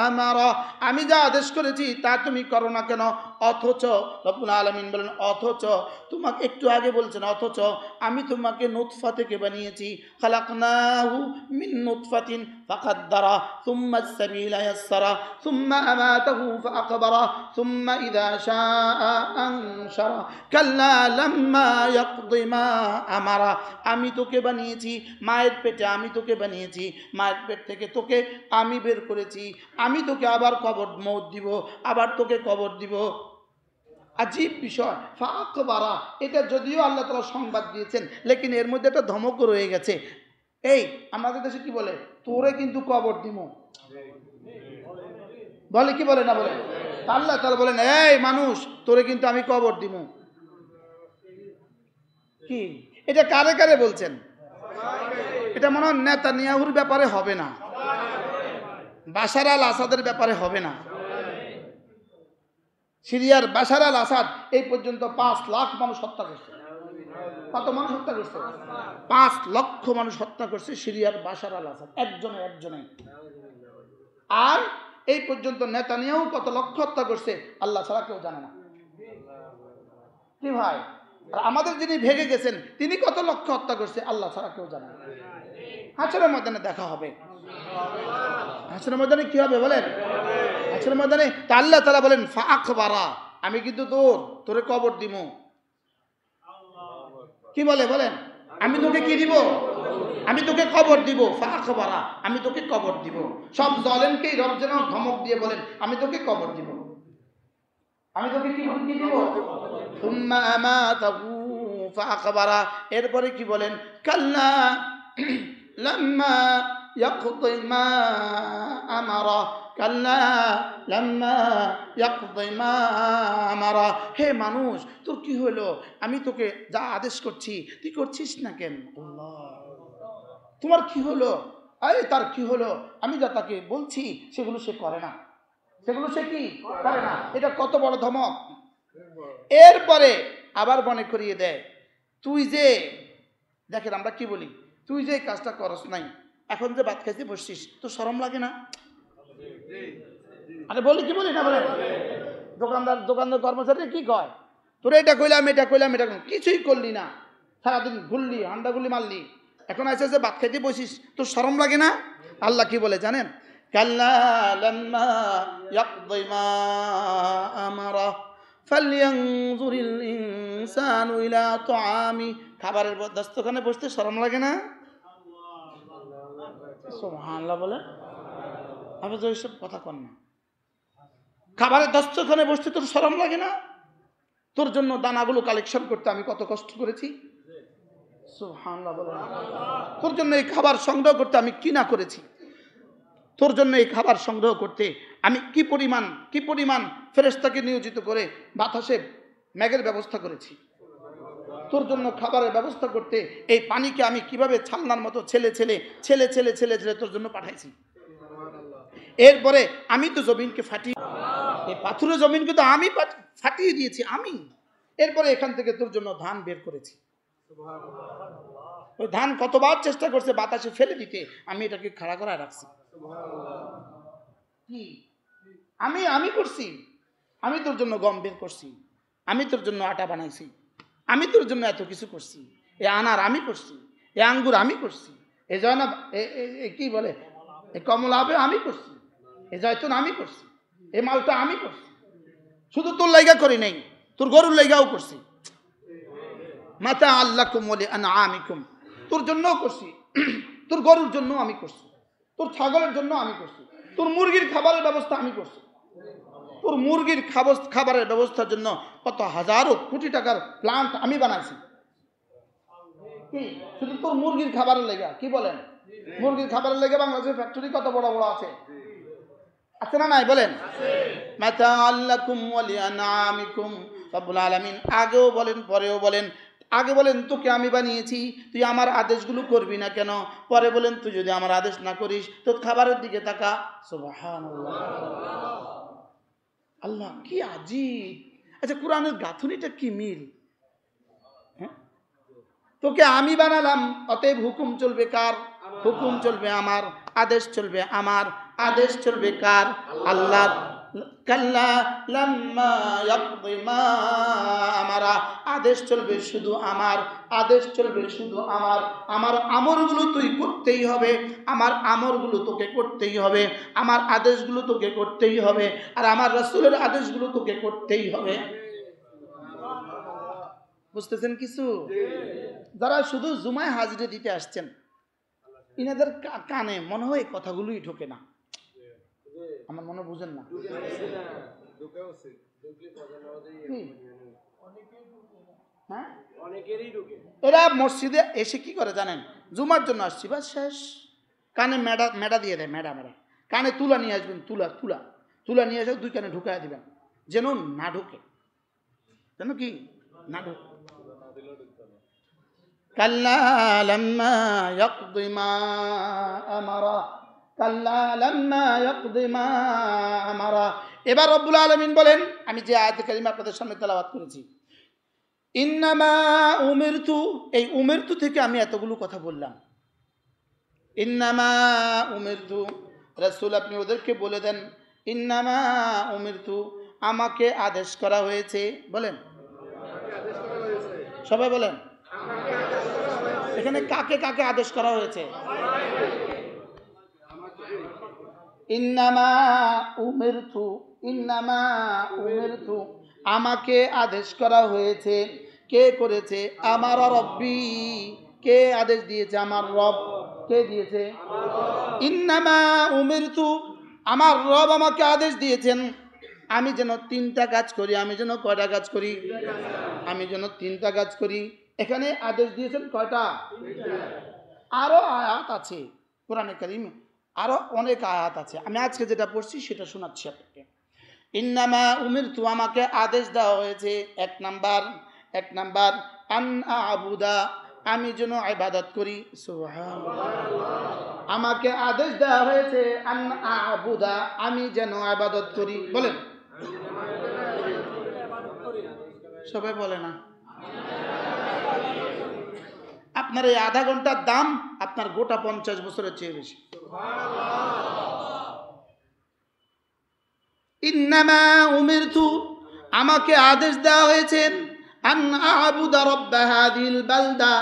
আমারা, আমি যা আদেশ করেছি তা তুমি করো না কেন? অথচ রব্বুল আলামিন বলেন, অথচ তোমাকে একটু আগে বলছেন, অথচ আমি তোমাকে নুতফা থেকে বানিয়েছি। খালাকনাহু মিন নুতফাতিন ফাকাদ্দারা সুম্মা আস-সাবিলা ইয়াসসারা সুম্মা আমাতাহু ফাআকবারা সুম্মা ইযা শাআ আনশারা কাল্লা লাম্মা ইয়াকদি মা আমারা, আমি তোকে বানিয়েছি মায়ের পেটে, আমি তোকে বানিয়েছি মায়ের পেট থেকে, তোকে আমি বের করেছি, আমি তোকে আবার কবর মওত দিব, আবার তোকে কবর দিব। আজীব বিষয়, ফাআকবারা, এটা যদিও আল্লাহ তাআলা সংবাদ দিয়েছেন, লেকিন এর মধ্যে একটা ধমক রয়ে গেছে। এই আমাদের দেশে কি বলে, তোরে কিন্তু কবর দিব, বলে কি বলে না? বলে। আল্লাহ তাআলা বলেন, এই মানুষ, তোরে কিন্তু আমি কবর দিব। কি এটা কারে বলছেন? এটা মনে হয় নেতানিয়াহুর ব্যাপারে হবে না, বাশার আল আসাদের ব্যাপারে হবে না। সিরিয়ার বাশার আল আসাদ এই পর্যন্ত 5 লাখ মানুষ হত্যা করছে। কত মানুষ হত্যা করছে? 5 লক্ষ মানুষ হত্যা করছে সিরিয়ার বাশার আল আসাদ, একজনে। আর এই পর্যন্ত নেতানিয়াহু কত লক্ষ হত্যা করছে আল্লাহ ছাড়া কেউ জানে না। কি ভাই? আর আমাদের যিনি ভেগে গেছেন তিনি কত লক্ষ হত্যা করছে আল্লাহ ছাড়া কেউ জানে না। হাশরের ময়দানে দেখা হবে। হাশরের ময়দানে কি হবে বলেন? হাশরের ময়দানে তা আল্লাহ তাআলা বলেন ফাআকবারা, আমি কিন্তু তোরে কবর দিব। কি বলেন? আমি তোকে কি দিব? আমি তোকে কবর দিব। ফাআকবারা, আমি তোকে কবর দিব। সব জালেমকেই রব যেন ধমক দিয়ে বলেন আমি তোকে কবর দিব, আমি তোকে কি দিব? সুম্মা আমাতাহু ফাআকবারা, এরপরে কি বলেন? কাল্লা লাম্মা ইয়াকদি মা আমারা, কাল্লা লাম্মা ইয়াকদি মা আমারা। হে মানুষ, তোর কি হলো? আমি তোকে যা আদেশ করছি তুই করছিস না কেন? আল্লাহ, তোমার কি হলো? আরে তার কি হলো? আমি যা তাকে বলছি সেগুলো সে করে না, সেগুলো সে কি করে না। এটা কত বড় ধমক। এরপরে আবার মনে করিয়ে দেয়, তুই যে দেখেন আমরা কি বলি, তুই যে কাজটা করস নাই, এখন যে ভাত খাইতে বসছিস তো শরম লাগে না? আরে বলি কি বলি না বলে? দোকানদার কর্মচারী কি কয়, তোরা এটা কইলাম এটা কিছুই করলি না, সারাদিন ঘুরলি, হান্ডাগুলি মারলি, এখন আছে যে ভাত খাইতে বসিস তোর শরম লাগে না? আল্লাহ কি বলে জানেন? কাল্লা লাম্মা ইয়াকদি মা আমারা ফালইয়ানজুরিল ইনসানু ইলা তুআমি। খাবারের দস্তখানে বসতে শরম লাগে না? সুবহানাল্লাহ বলে। আপনি তো এইসব কথা কন না। খাবারের দস্তখানে বসতে তোর শরম লাগে না? তোর জন্য দানাগুলো কালেকশন করতে আমি কত কষ্ট করেছি। সুবহানাল্লাহ বলে। তোর জন্য এই খাবার সংগ্রহ করতে আমি কি না করেছি। তোর জন্য এই খাবার সংগ্রহ করতে আমি কি পরিমাণ ফেরেশতাকে নিয়োজিত করে বাতাসে মেঘের ব্যবস্থা করেছি। তোর জন্য খাবারের ব্যবস্থা করতে এই পানিকে আমি কিভাবে ছালনার মতো ছেলে তোর জন্য পাঠাইছি। এরপরে আমি তো জমিনকে ফাটিয়ে, এই পাথুরে জমিনকে তো আমি ফাটিয়ে দিয়েছি আমি। এরপরে এখান থেকে তোর জন্য ধান বের করেছি। ওই ধান কতবার চেষ্টা করছে বাতাসে ফেলে দিতে, আমি এটাকে খাড়া করায় রাখছি। কি আমি করছি? আমি তোর জন্য গম বের করছি, আমি তোর জন্য আটা বানাইছি, আমি তোর জন্য এত কিছু করছি। এ আনার আমি করছি, এ আঙ্গুর আমি করছি, এ জয়না কি বলে এ কমলা আপেল আমি করছি, এ জয়তুন আমি করছি, এ মালটা আমি করছি। শুধু তোর লাইগা করি নাই, তোর গরুর লাইগাও করছি। মাতা আল্লাকুম ওয়া লিআনআমিকুম, তোর জন্যও করছি, তোর গরুর জন্য আমি করছি, তোর ছাগলের জন্য আমি করছি, তোর মুরগির খাবারের ব্যবস্থা আমি করছি। তোর মুরগির খাবারের ব্যবস্থার জন্য কত হাজারো কোটি টাকার প্লান্ট আমি বানাইছি। কি শুধু তোর মুরগির খাবারের লেগা? কি বলেন? মুরগির খাবারের লেগে বাংলাদেশের ফ্যাক্টরি কত বড় বড় আছে, আছে না নাই বলেন? মাতাআল লাকুম ওয়া লিআনআমিকুম। রব্বুল আলামিন আগেও বলেন পরেও বলেন। আগে বলেন তোকে আমি বানিয়েছি, তুই আমার আদেশগুলো করবি না কেন? পরে বলেন তুই যদি আমার আদেশ না করিস তো খাবারের দিকে তাকা। সুবহানাল্লাহ। আল্লাহ কি আজীব। আচ্ছা কোরআনের গাঁথুনিটা কি মিল। হ্যাঁ, তোকে আমি বানালাম, অতএব হুকুম চলবে কার? হুকুম চলবে আমার, আদেশ চলবে আমার। আদেশ চলবে কার? আল্লাহ। কাল্লা লাম্মা ইয়াকদি মা আমারা, আদেশ চলবে শুধু আমার, আদেশ চলবে শুধু আমার। আমার আমরগুলো তুই করতেই হবে, আমার আমরগুলো তোকে করতেই হবে, আমার আদেশগুলো তোকে করতেই হবে, আর আমার রাসূলের আদেশগুলো তোকে করতেই হবে। বুঝতেছেন কিছু? যারা শুধু জুমায় হাজিরা দিতে আসছেন, ইনাদের কানে মনে হয় কথাগুলোই ঢোকে না। আমার মনে বুঝেন না? হ্যাঁ, এরা মসজিদে এসে কি করে জানেন? জুমার জন্য আসছি বা শেষ, কানে মেডা দিয়ে দেয়, মেডা কানে তুলা নিয়ে আসবেন, তুলা নিয়ে এসে 2 কানে ঢুকাই দিবেন, যেন না ঢুকে, যেন কি না ঢুকে। কাল্লা লাম্মা ইয়াকদি মা আমারা, কাল্লা লাম্মা ইয়াকদি মা আমারা। এবার রব্বুল আলামিন বলেন, আমি যে আয়াতে কারিমা আপনাদের সামনে তেলাওয়াত করেছি, ইন্নামা উমিরতু, এই উমিরতু থেকে আমি এতগুলো কথা বললাম। ইন্নামা উমিরতু, রাসূল আপনি ওদেরকে বলে দেন ইন্নামা উমিরতু, আমাকে আদেশ করা হয়েছে। বলেন, সবাই বলেন, এখানে কাকে কাকে আদেশ করা হয়েছে? ইন্নামা উমিরতু, ইন্নামা উমিরতু, আমাকে আদেশ করা হয়েছে। কে করেছে? আমার রব্বি, কে আদেশ দিয়েছে? আমার রব। কে দিয়েছে? ইন্নামা উমিরতু, আমার রব আমাকে আদেশ দিয়েছেন আমি যেন তিনটা কাজ করি। আমি যেন কয়টা কাজ করি? আমি যেন তিনটা কাজ করি। এখানে আদেশ দিয়েছেন কয়টা? আরো আয়াত আছে কোরআনে কারীমে, আরো অনেক আয়াত আছে। আমি আজকে যেটা পড়ছি সেটা শোনাচ্ছি আপনাকে। ইন্নামা উমিরতু, আমাকে আদেশ দেওয়া হয়েছে এক নাম্বার আন আবুদা, আমি যেন ইবাদত করি। সুবহানাল্লাহ। আমাকে আদেশ দেওয়া হয়েছে আন আবুদা, আমি যেন ইবাদত করি। বলেন, সবাই বলে না? আপনার এই আধা ঘন্টার দাম আপনার গোটা 50 বছরের চেয়ে বেশি। ইন্নামা উমিরতু, আমাকে আদেশ দেওয়া হয়েছে আন আবুদা রাব্বা হাযিল বালদা,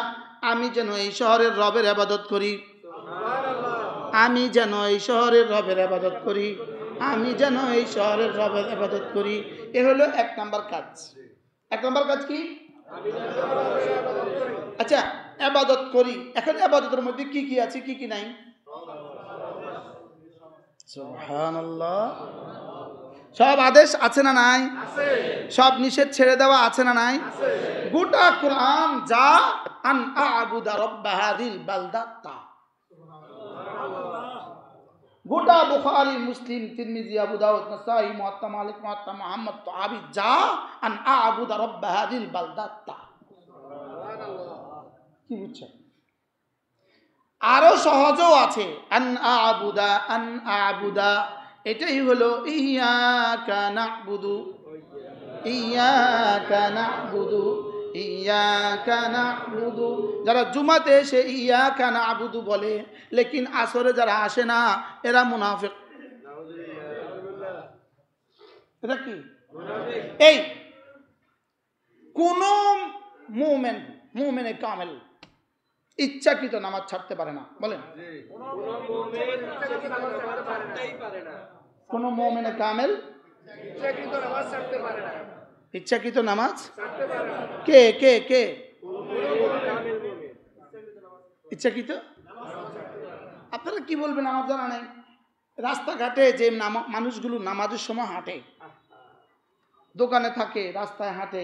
আমি যেন এই শহরের রবের ইবাদত করি। আমি যেন এই শহরের রবের ইবাদত করি। আমি যেন এই শহরের রবের ইবাদত করি। এ হলো এক নাম্বার কাজ। এক নাম্বার কাজ কি? আচ্ছা, ইবাদত করি। এখন ইবাদতের মধ্যে কি কি আছে, কি কি নাই? সুবহানাল্লাহ। সব আদেশ আছে না নাই? সব নিষেধ ছেড়ে দেওয়া আছে না নাই? গোটা কোরআন যা আন আবুদা রাব্বা হাযিল বালদা তা। গোটা বুখারী, মুসলিম, তিরমিজি, আবু দাউদ, নাসাঈ, মুওয়াত্তা মালিক, মুওয়াত্তা মুহাম্মদ, তাবি যা আন আবুদা রাব্বা হাযিল বালদা তা। কি বুঝছেন? আরো সহজও আছে আন আবুদা, এটাই হলো ইয়াকা না'বুদু, ইয়াকা না'বুদু, ইয়াকা না'বুদু। যারা জুমাতে এসে ইয়াকা না'বুদু বলে, লেকিন আসরে যারা আসে না এরা মুনাফিক। এটা কি? এই কোন মুমিনে কামেল ইচ্ছাকৃত নামাজ ছাড়তে পারে না। বলেন, কোন মুমিনে কামেল ইচ্ছাকৃত নামাজ কে কে কে ইচ্ছাকৃত? আপনারা কি বলবেন আমার জানা নেই। রাস্তাঘাটে যে মানুষগুলো নামাজের সময় হাঁটে, দোকানে থাকে, রাস্তায় হাঁটে,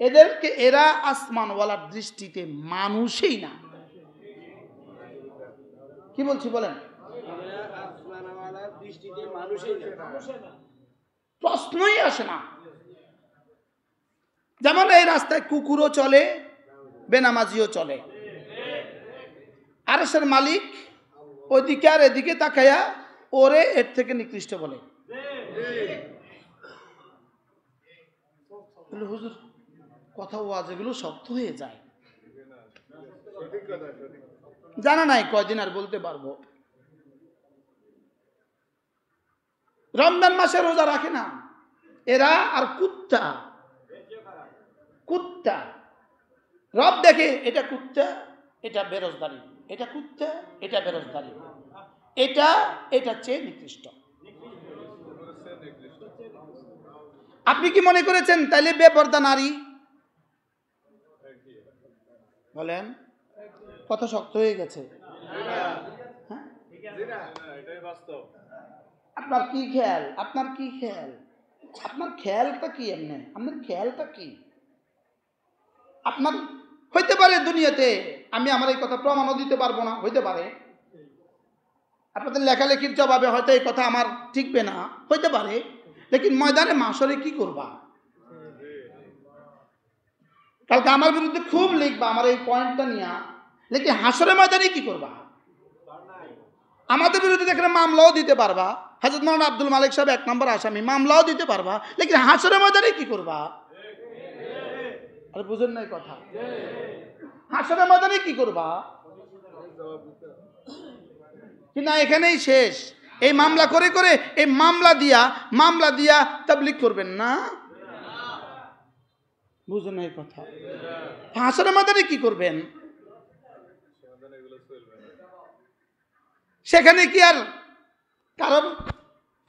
এদেরকে এরা আসমানওয়ালার দৃষ্টিতে মানুষই না। কি বলছি বলেন? প্রশ্নই আসে না। যেমন এই রাস্তায় কুকুরও চলে, বেনামাজিও চলে। আরশের মালিক ওইদিকে আর এদিকে তাকায়া ওরে এর থেকে নিকৃষ্ট বলে। হুজুর কথা ওয়াজ এগুলো শক্ত হয়ে যায়, জানা নাই কয়দিন আর বলতে পারবো। রমজান মাসে রোজা রাখে না এরা, আর কুত্তা রব দেখে এটা কুত্তা, এটা বেরোজগারি, এটা কুত্তা, এটা বেরোজগারি, এটা চেয়ে নিকৃষ্ট। আপনি কি মনে করেছেন তাইলে বেপরদা নারী? বলেন, কথা শক্ত হয়ে গেছে। আপনার কি খেয়াল? আপনার খেয়ালটা কি? আপনার খেয়ালটা কি? আপনার হইতে পারে দুনিয়াতে, আমি আমার এই কথা প্রমাণও দিতে পারবো না, হইতে পারে আপনাদের লেখালেখির জবাবে হয়তো এই কথা আমার ঠিকবে না, হইতে পারে, লেকিন ময়দানে মাশরে কি করবা? কালকে আমার বিরুদ্ধে খুব লিখবা আমার এই পয়েন্টটা নিয়ে, লেকিন হাসরে ময়দানে কি করবা? আমাদের বিরুদ্ধে দেখলে মামলাও দিতে পারবা, হযরত মাওলানা আব্দুল মালিক সাহেব 1 নম্বর আসামি, মামলাও দিতে পারবা, লেকিন হাসরে ময়দানে কি করবা? আর বুঝেন নাই কথা? হাসরের ময়দানে কি করবা? কি না এখানেই শেষ? এই মামলা করে করে এই মামলা দিয়া তাবলীগ করবেন না? বুঝেন নাই কথা? হাসরের ময়দানে কি করবেন? সেখানে কি আর কারণ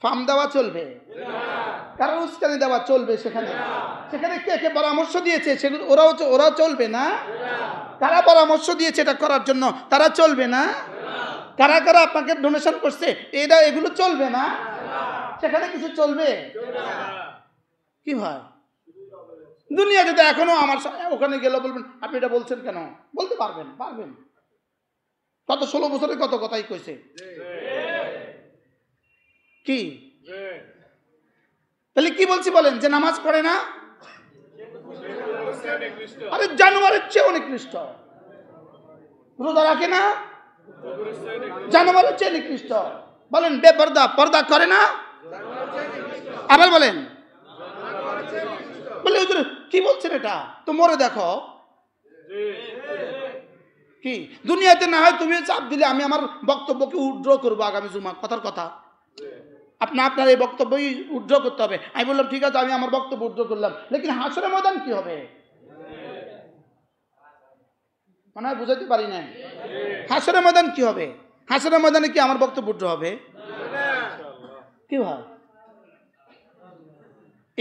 ফার্ম দেওয়া চলবে? কারণ উস্কানি দেওয়া চলবে? সেখানে কে কে পরামর্শ দিয়েছে সেগুলো ওরাও চলবে না? কারা পরামর্শ দিয়েছে এটা করার জন্য তারা চলবে না? কারা কারা আপনাকে ডোনেশন করছে এগুলো চলবে না? সেখানে কিছু চলবে? কি হয়? দুনিয়া যদি এখনো আমার ওখানে গেলে বলবেন আপনি এটা বলছেন কেন? বলতে পারবেন কত 16 বছরে কত কথাই কইছে। কি তাহলে কি বলছি বলেন? যে নামাজ পড়ে না? আরে জানোয়ারের চেয়ে অনেক নিষ্ঠ। রোজা রাখে না? জানোয়ারের চেয়ে নিকৃষ্ট। বলেন পর্দা করে না? আবার বলেন বলে কি বলছেন? এটা তো মরে দেখো। কি দুনিয়াতে না হয় তুমি চাপ দিলে আমি আমার বক্তব্যকে উইথড্র করবো আগামী জুমা, কথার কথা। আপনার এই বক্তব্যই উইথড্র করতে হবে। আমি বললাম ঠিক আছে, আমি আমার বক্তব্য উইথড্র করলাম, লেকিন হাসরের ময়দান কি হবে? মনে হয় বুঝাতে পারি না। হাসরের ময়দান কি হবে? হাসরের ময়দানে কি আমার বক্তব্য উইথড্র হবে? কি হয়?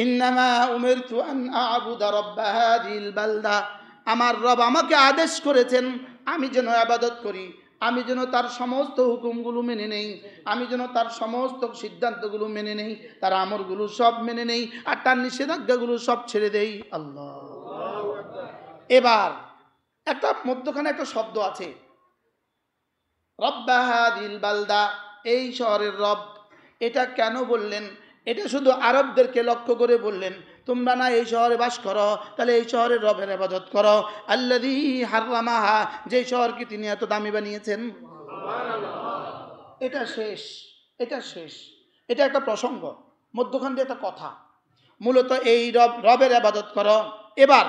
ইন্নামা উমিরতু আন আ'বুদা রাব্বা হাযিহিল বালদা, আমার রব আমাকে আদেশ করেছেন আমি যেন ইবাদত করি, আমি যেন তার সমস্ত হুকুমগুলো মেনে নেই, আমি যেন তার সমস্ত সিদ্ধান্তগুলো মেনে নেই, তার আমরগুলো সব মেনে নেই, আর তার নিষেধাজ্ঞাগুলো সব ছেড়ে দেই। আল্লাহ। এবার একটা মধ্যখানে একটা শব্দ আছে, রাব্বা হাযিহিল বালদা, এই শহরের রব। এটা কেন বললেন? এটা শুধু আরবদেরকে লক্ষ্য করে বললেন, তোমরা না এই শহরে বাস করো, তাহলে এই শহরের রবের ইবাদত করো। আল্লাযী হাররামাহা, যে শহরকে তিনি এত দামি বানিয়েছেন। এটা শেষ। এটা একটা প্রসঙ্গ, মধ্যখান দিয়ে একটা কথা। মূলত এই রবের ইবাদত করো। এবার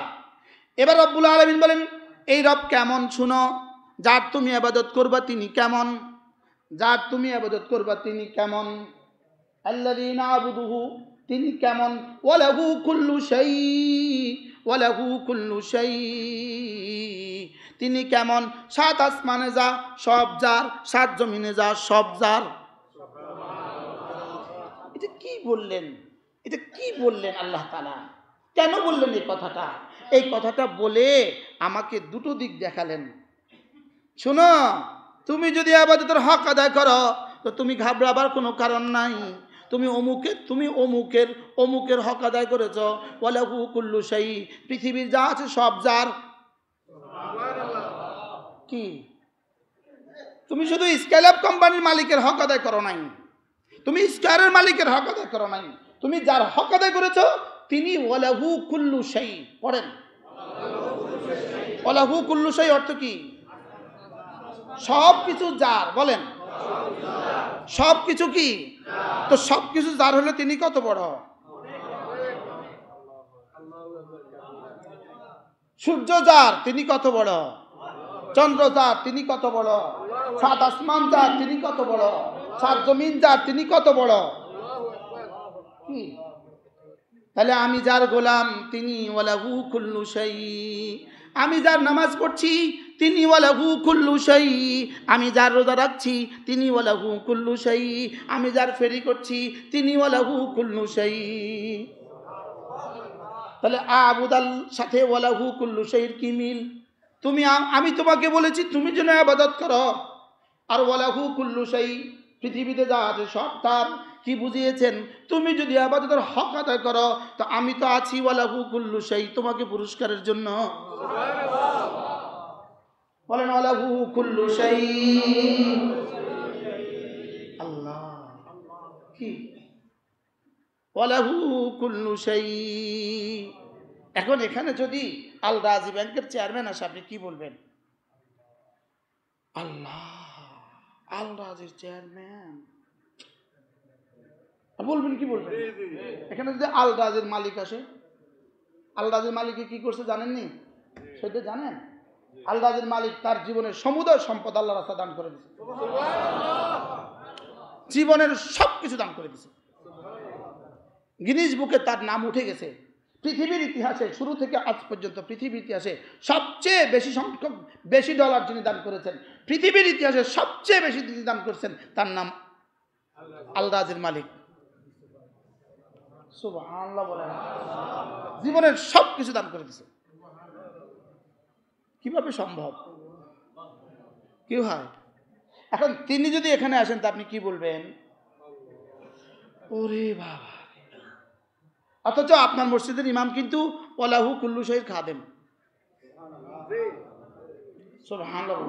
রব্বুল আলামিন বলেন এই রব কেমন শুনো, যার তুমি ইবাদত করবা তিনি কেমন, আল্লাযীনা আবুদুহু, তিনি কেমন, ওয়ালাহু কুল্লু শাই, তিনি কেমন, 7 আসমানে যা সব যার, 7 জমিনে যা সব যার। এটা কি বললেন আল্লাহ তাআলা? কেন বললেন এই কথাটা বলে আমাকে দুটো দিক দেখালেন। শোনো, তুমি যদি ইবাদতের হক আদায় করো তো তুমি ঘাবড়াবার কোনো কারণ নাই। তুমি অমুকের হক আদায় করেছো, ওয়ালাহু কুল্লু শাই, পৃথিবীর যা আছে সব যার। কি তুমি শুধু স্কাইল্যাব কোম্পানির মালিকের হক আদায় করো নাই, তুমি স্কয়ারের মালিকের হক আদায় করো নাই, তুমি যার হক আদায় করেছো তিনি ওয়ালাহু কুল্লু শাই। পড়েন, ওয়ালাহু কুল্লু শাই অর্থ কি? সব কিছু যার। বলেন সব কিছু কি? তো সব কিছু যার হলে তিনি কত বড়? সূর্য যার, তিনি কত বড়? চন্দ্র যার, তিনি কত বড়? 7 আসমান যার, তিনি কত বড়? 7 জমিন যার, তিনি কত বড়? কি তাহলে আমি যার গোলাম তিনি ওয়ালাহু কুল্লু শাই। আমি যার নামাজ পড়ছি তিনি ওয়ালাহু কুল্লু শাই। আমি যার রোজা রাখছি তিনি ওয়ালাহু কুল্লু শাই। আমি যার ফেরি করছি তিনি ওয়ালাহু কুল্লু শাই। তাহলে আবুদাল সাথে ওয়ালাহু কুল্লু শাইর কি মিল? আমি তোমাকে বলেছি তুমি যেন ইবাদত করো, আর ওয়ালাহু কুল্লু শাই, পৃথিবীতে যা আছে সব তার। কি বুঝিয়েছেন? তুমি যদি ইবাদতের হক আদায় করো তো আমি তো আছি ওয়ালাহু কুল্লু শাই, তোমাকে পুরস্কারের জন্য। বলেন ওয়ালাহু কুল্লু শাই। আল্লাহ, কি ওয়ালাহু কুল্লু শাই। এখন এখানে যদি আল রাজি ব্যাংকের চেয়ারম্যান আসে আপনি কি বলবেন? আল্লাহ, আল রাজির চেয়ারম্যান বলবেন, কি বলবেন? এখানে যদি আল রাজের মালিক আসে, আল রাজির মালিককে কি করছে জানেননি? সেটা জানেন? আল রাজির মালিক তার জীবনের সমুদয় সম্পদ আল্লাহ রাস্তা দান করে দিয়েছে, জীবনের সব কিছু দান করে দিয়েছে। গিনিস বুকে তার নাম উঠে গেছে। পৃথিবীর ইতিহাসে শুরু থেকে আজ পর্যন্ত পৃথিবীর ইতিহাসে সবচেয়ে বেশি সংখ্যক বেশি ডলার যিনি দান করেছেন, পৃথিবীর ইতিহাসে সবচেয়ে বেশি যিনি দান করেছেন, তার নাম আল রাজির মালিক। সুবহানাল্লাহ বলেন। জীবনের সব কিছু দান করে দিয়েছে। কিভাবে সম্ভব? কি হয়? এখন তিনি যদি এখানে আসেন তা আপনি কি বলবেন? ওরে বাবা! অথচ আপনার মসজিদের ইমাম কিন্তু ওয়ালাহু কুল্লু শাইইন খাদেম। সুবহানাল্লাহ।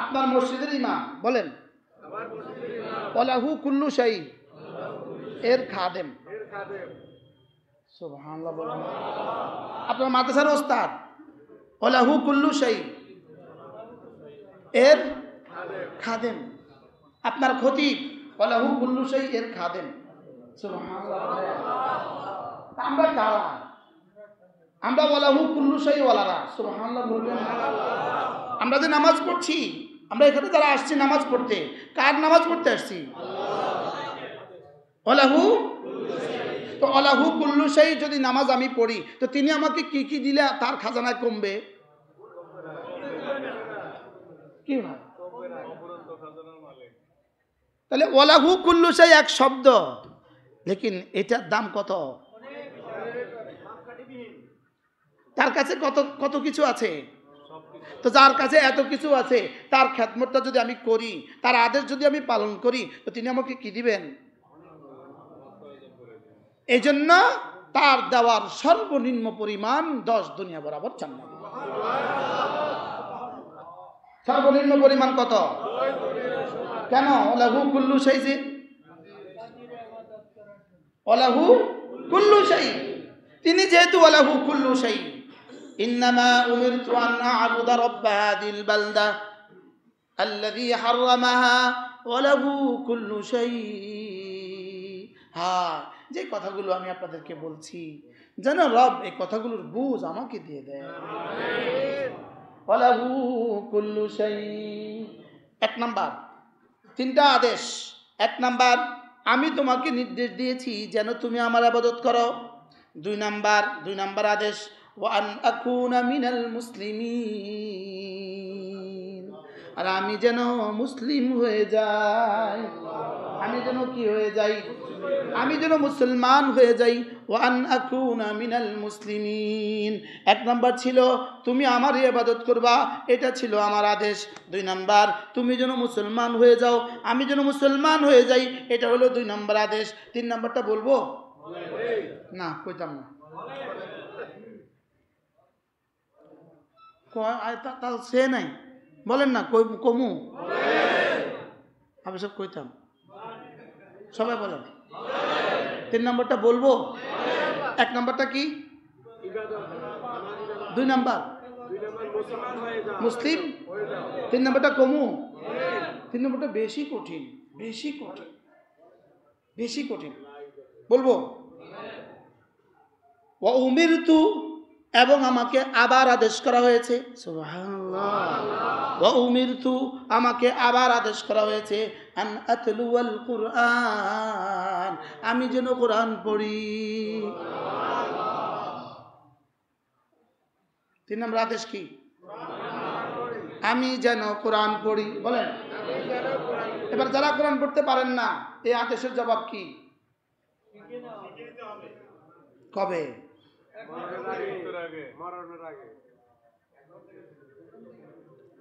আপনার মসজিদের ইমাম বলেন ওয়ালাহু কুল্লু শাইইন এর খাদেম। সুবহানাল্লাহ বলেন। আপনার মাদ্রাসার ওস্তাদ ওয়ালাহু কুল্লু শাইইন এর খাদেম। আপনার খতিব ওয়ালাহু কুল্লু শাইইন এর খাদেম। সুবহানাল্লাহ। আমরা কারা? আমরা ওয়ালাহু কুল্লু শাইইন ওয়ালারা। সুবহানাল্লাহ বলবেন। আমরা যে নামাজ পড়ছি, আমরা এখানে যারা আসছি নামাজ পড়তে, কার নামাজ পড়তে আসছি? ওয়ালাহু। তো ওয়ালাহু কুল্লু শাইইন যদি নামাজ আমি পড়ি, তো তিনি আমাকে কি কি দিলে তার খাজানায় কমবে? কি ভাই? তাহলে ওয়ালাহু কুল্লু শাইইন এক শব্দ, লেকিন এটার দাম কত? তার কাছে কত কত কিছু আছে। তো যার কাছে এত কিছু আছে, তার খেদমতটা যদি আমি করি, তার আদেশ যদি আমি পালন করি, তো তিনি আমাকে কি দিবেন? এই জন্য তার দেওয়ার সর্বনিম্ন পরিমাণ 10 দুনিয়া বরাবর জান্নাত। সর্বনিম্ন পরিমাণ কত? কেন? ওয়ালাহু কুল্লু শাইইন। ওয়ালাহু কুল্লু শাইইন, তিনি যেহেতু ওয়ালাহু কুল্লু শাইইন। ইন্নামা উমিরতু আন আ'বুদা রাব্বা হাযিল বালদা আল্লাযী হাররামাহা ওয়ালাহু কুল্লু শাইইন। হ্যাঁ, যে কথাগুলো আমি আপনাদেরকে বলছি, যেন রব এই কথাগুলোর বুঝ আমাকে দিয়ে দেয়। ওয়ালাহু কুল্লু শাইইন। এক নাম্বার, 3টা আদেশ। এক নাম্বার, আমি তোমাকে নির্দেশ দিয়েছি যেন তুমি আমার ইবাদত করো। 2 নাম্বার আদেশ, ওয়া আন আকুনা মিনাল মুসলিমিন, আর আমি যেন মুসলিম হয়ে যাই। আমি যেন কি হয়ে যাই? আমি যেন মুসলমান হয়ে যাই। ওয়া আন আকুনা মিনাল মুসলিমিন। 1 নাম্বার ছিল তুমি আমার ইবাদত করবা, এটা ছিল আমার আদেশ। 2 নাম্বার, তুমি যেন মুসলমান হয়ে যাও, আমি যেন মুসলমান হয়ে যাই, এটা হলো 2 নাম্বার আদেশ। 3 নাম্বারটা বলবো না, কইতাম না। তা সে নাই, বলেন না কমু। আমি সব কইতাম, সবাই বলেন। 3 নাম্বারটা বলবো। 1 নাম্বারটা কি? 2 নাম্বার মুসলিম। 3 নাম্বারটা কমু। 3 নাম্বারটা বেশি কঠিন, বেশি কঠিন, বেশি কঠিন। বলবো ওয়া উমিরতু, এবং আমাকে আবার আদেশ করা হয়েছে। সুবহানাল্লাহ। ওয়া উমিরতু, আমাকে আবার আদেশ করা হয়েছে আন আতলুয়াল কুরআন, আমি যেন কোরআন পড়ি। 3 নম্বর আদেশ কি? আমি যেন কোরআন পড়ি। বলেন। এবার যারা কোরআন পড়তে পারেন না, এই আদেশের জবাব কি? কবে?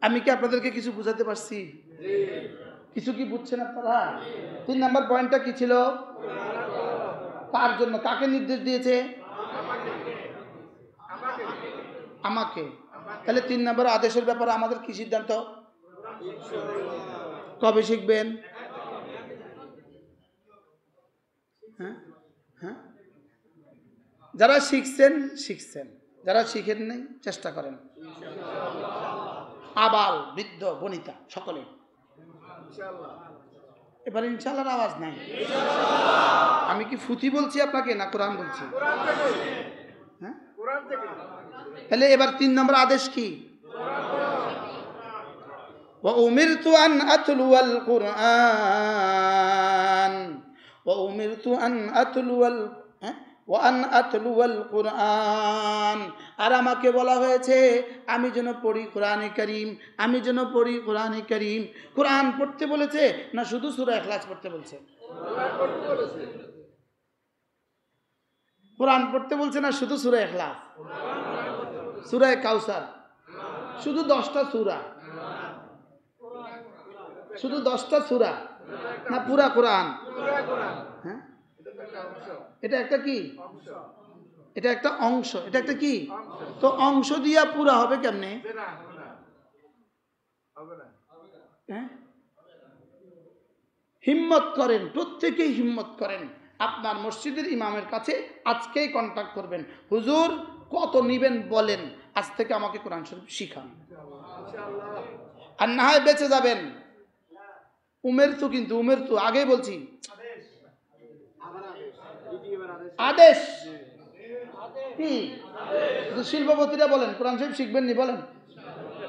আমি কি আপনাদেরকে কিছু বুঝাতে পারছি? কিছু কি বুঝছেন আপনারা? 3 নাম্বার পয়েন্টটা কি ছিল? তার জন্য কাকে নির্দেশ দিয়েছে? আমাকে। তাহলে 3 নাম্বার আদেশের ব্যাপারে আমাদের কি সিদ্ধান্ত? কবে শিখবেন? হ্যাঁ হ্যাঁ, যারা শিখছেন শিখছেন, যারা শিখেন নাই চেষ্টা করেন। আবাল বৃদ্ধ বনিতা সকলে এবার ইনশাআল্লাহর আওয়াজ নাই। আমি কি ফুতি বলছি আপনাকে না কোরআন বলছি? তাহলে এবার 3 নম্বর আদেশ কি? وأمرت أن أتلو القرآن وأمرت أن أتلو القرآن আর আমাকে বলা হয়েছে আমি যেন পড়ি কোরআনে কারীম, আমি যেন পড়ি কোরআনে কারীম। কোরআন পড়তে বলেছে না শুধু সূরা ইখলাস পড়তে বলছে? কোরআন পড়তে বলছে না শুধু সূরা ইখলাস, সূরা কাউসার, শুধু 10টা সূরা, শুধু 10টা সূরা না পুরা কোরআন? হ্যাঁ, এটা একটা কি? এটা একটা অংশ। এটা একটা কি? তো অংশ দিয়া পুরা হবে কেমনে? হ্যাঁ, হিম্মত করেন, প্রত্যেকেই হিম্মত করেন। আপনার মসজিদের ইমামের কাছে আজকেই কন্টাক্ট করবেন, হুজুর কত নিবেন বলেন, আজ থেকে আমাকে কোরআন শরীফ শিখান। আর না হয় বেঁচে যাবেন। উমেরতু, কিন্তু উমেরতু আগেই বলছি, আদেশ কি? শিল্পপতিরা বলেন কোরআন শরীফ শিখবেন নি? বলেন,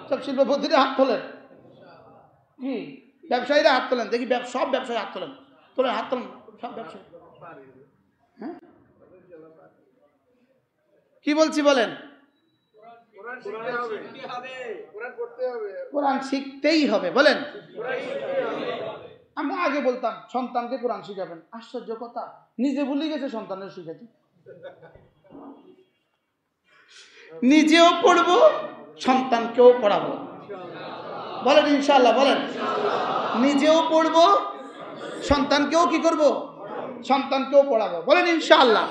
সব শিল্পপতিরা হাত তোলেন। কি ব্যবসায়ীরা হাত তোলেন দেখি, সব ব্যবসায়ী হাত তোলেন, তোলেন, হাত তোলেন সব ব্যবসায়ী। হ্যাঁ, কি বলছি বলেন? কোরআন শিখতেই হবে। বলেন, আমরা আগে বলতাম সন্তানকে কোরআন শিখাবেন, আশ্চর্য কথা, নিজে ভুলে গেছে সন্তানের শিখাতে। নিজেও পড়বো, সন্তানকেও পড়াবো। বলেন ইনশাআল্লাহ। বলেন, নিজেও পড়বো, সন্তানকেও কি করব? সন্তানকেও পড়াবো। বলেন ইনশাআল্লাহ।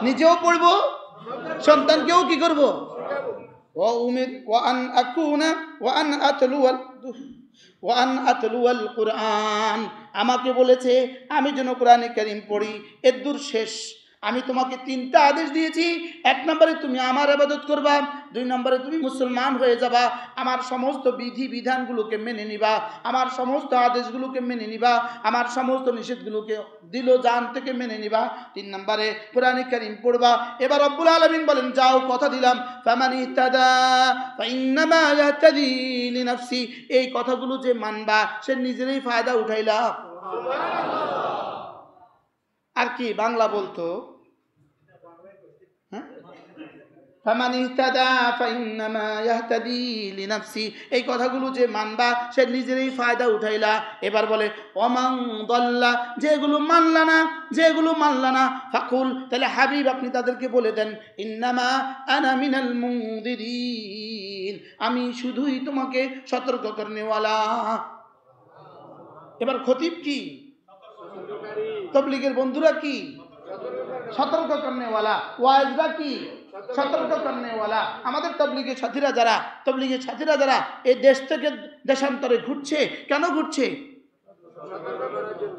নিজেও পড়বো, সন্তানকেও কি করব? আমাকে বলেছে আমি যেন কোরআনে কারীম পড়ি। এর দূর শেষ। আমি তোমাকে 3টা আদেশ দিয়েছি। 1 নম্বরে তুমি আমার ইবাদত করবা, 2 নম্বরে তুমি মুসলমান হয়ে যাবা, আমার সমস্ত বিধি বিধানগুলোকে মেনে নিবা, আমার সমস্ত আদেশগুলোকে মেনে নিবা, আমার সমস্ত নিষেধগুলোকে দিল জান থেকে মেনে নিবা, 3 নম্বরে কোরআনে কারীম পড়বা। এবার রব্বুল আলামিন বলেন, যাও কথা দিলাম, ফামান ইহতাদা ফাইন্নামা ইয়াহতাদি লিনাফসি, এই কথাগুলো যে মানবা সে নিজেরই ফায়দা উঠাইলা। আর কি বাংলা বলতো? এই কথাগুলো যে মানবা সে নিজেরই ফায়দা উঠাইলা। এবার বলে ওমান দল্লা, যেগুলো মানলা না, যেগুলো মানলা না, ফাকুল, তাহলে হাবিব আপনি তাদেরকে বলে দেন, ইন্নামা আনা মিনাল মুনদিরিন, আমি শুধুই তোমাকে সতর্ক করনেওয়ালা। এবার খতিব কি? তবলিগের বন্ধুরা কি? সতর্ক করনেওয়ালা। ওয়াইজরা কি? সতর্ক করনেওয়ালা। আমাদের তবলিগের সাথীরা যারা এই দেশ থেকে দেশান্তরে ঘুরছে, কেন ঘুরছে?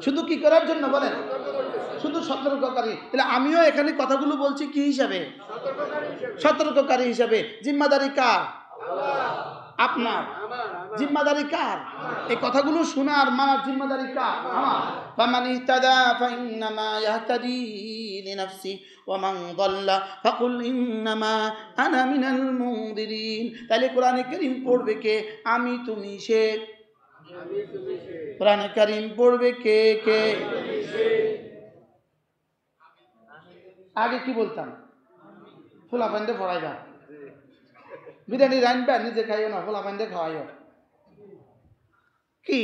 শুধু কি করার জন্য? বলেন, শুধু সতর্ককারী। তাহলে আমিও এখানে কথাগুলো বলছি কি হিসাবে? সতর্ককারী হিসাবে। জিম্মাদারি কার? আপনার। জিম্মাদারি কার? এই কথাগুলো শোনার মানার জিম্মাদারি কার? আমার। ফামান ইহতাদা ফাইন্নামা ইয়াহতাদি লিনাফসি ওয়া মান দাল্লা ফাকুল ইন্নামা আনা মিনাল মুনদিরিন। তাহলে কোরআনে কারীম পড়বে কে? আমি তুমি সে। কোরআনে কারীম পড়বে কে? কে? আগে কি বলতাম? ফুলা পান্ডে পড়াইবা, বিরিয়ানি রানবা, নিজে খাইও না, ফুলা পান্ডে খাওয়াইও। কি?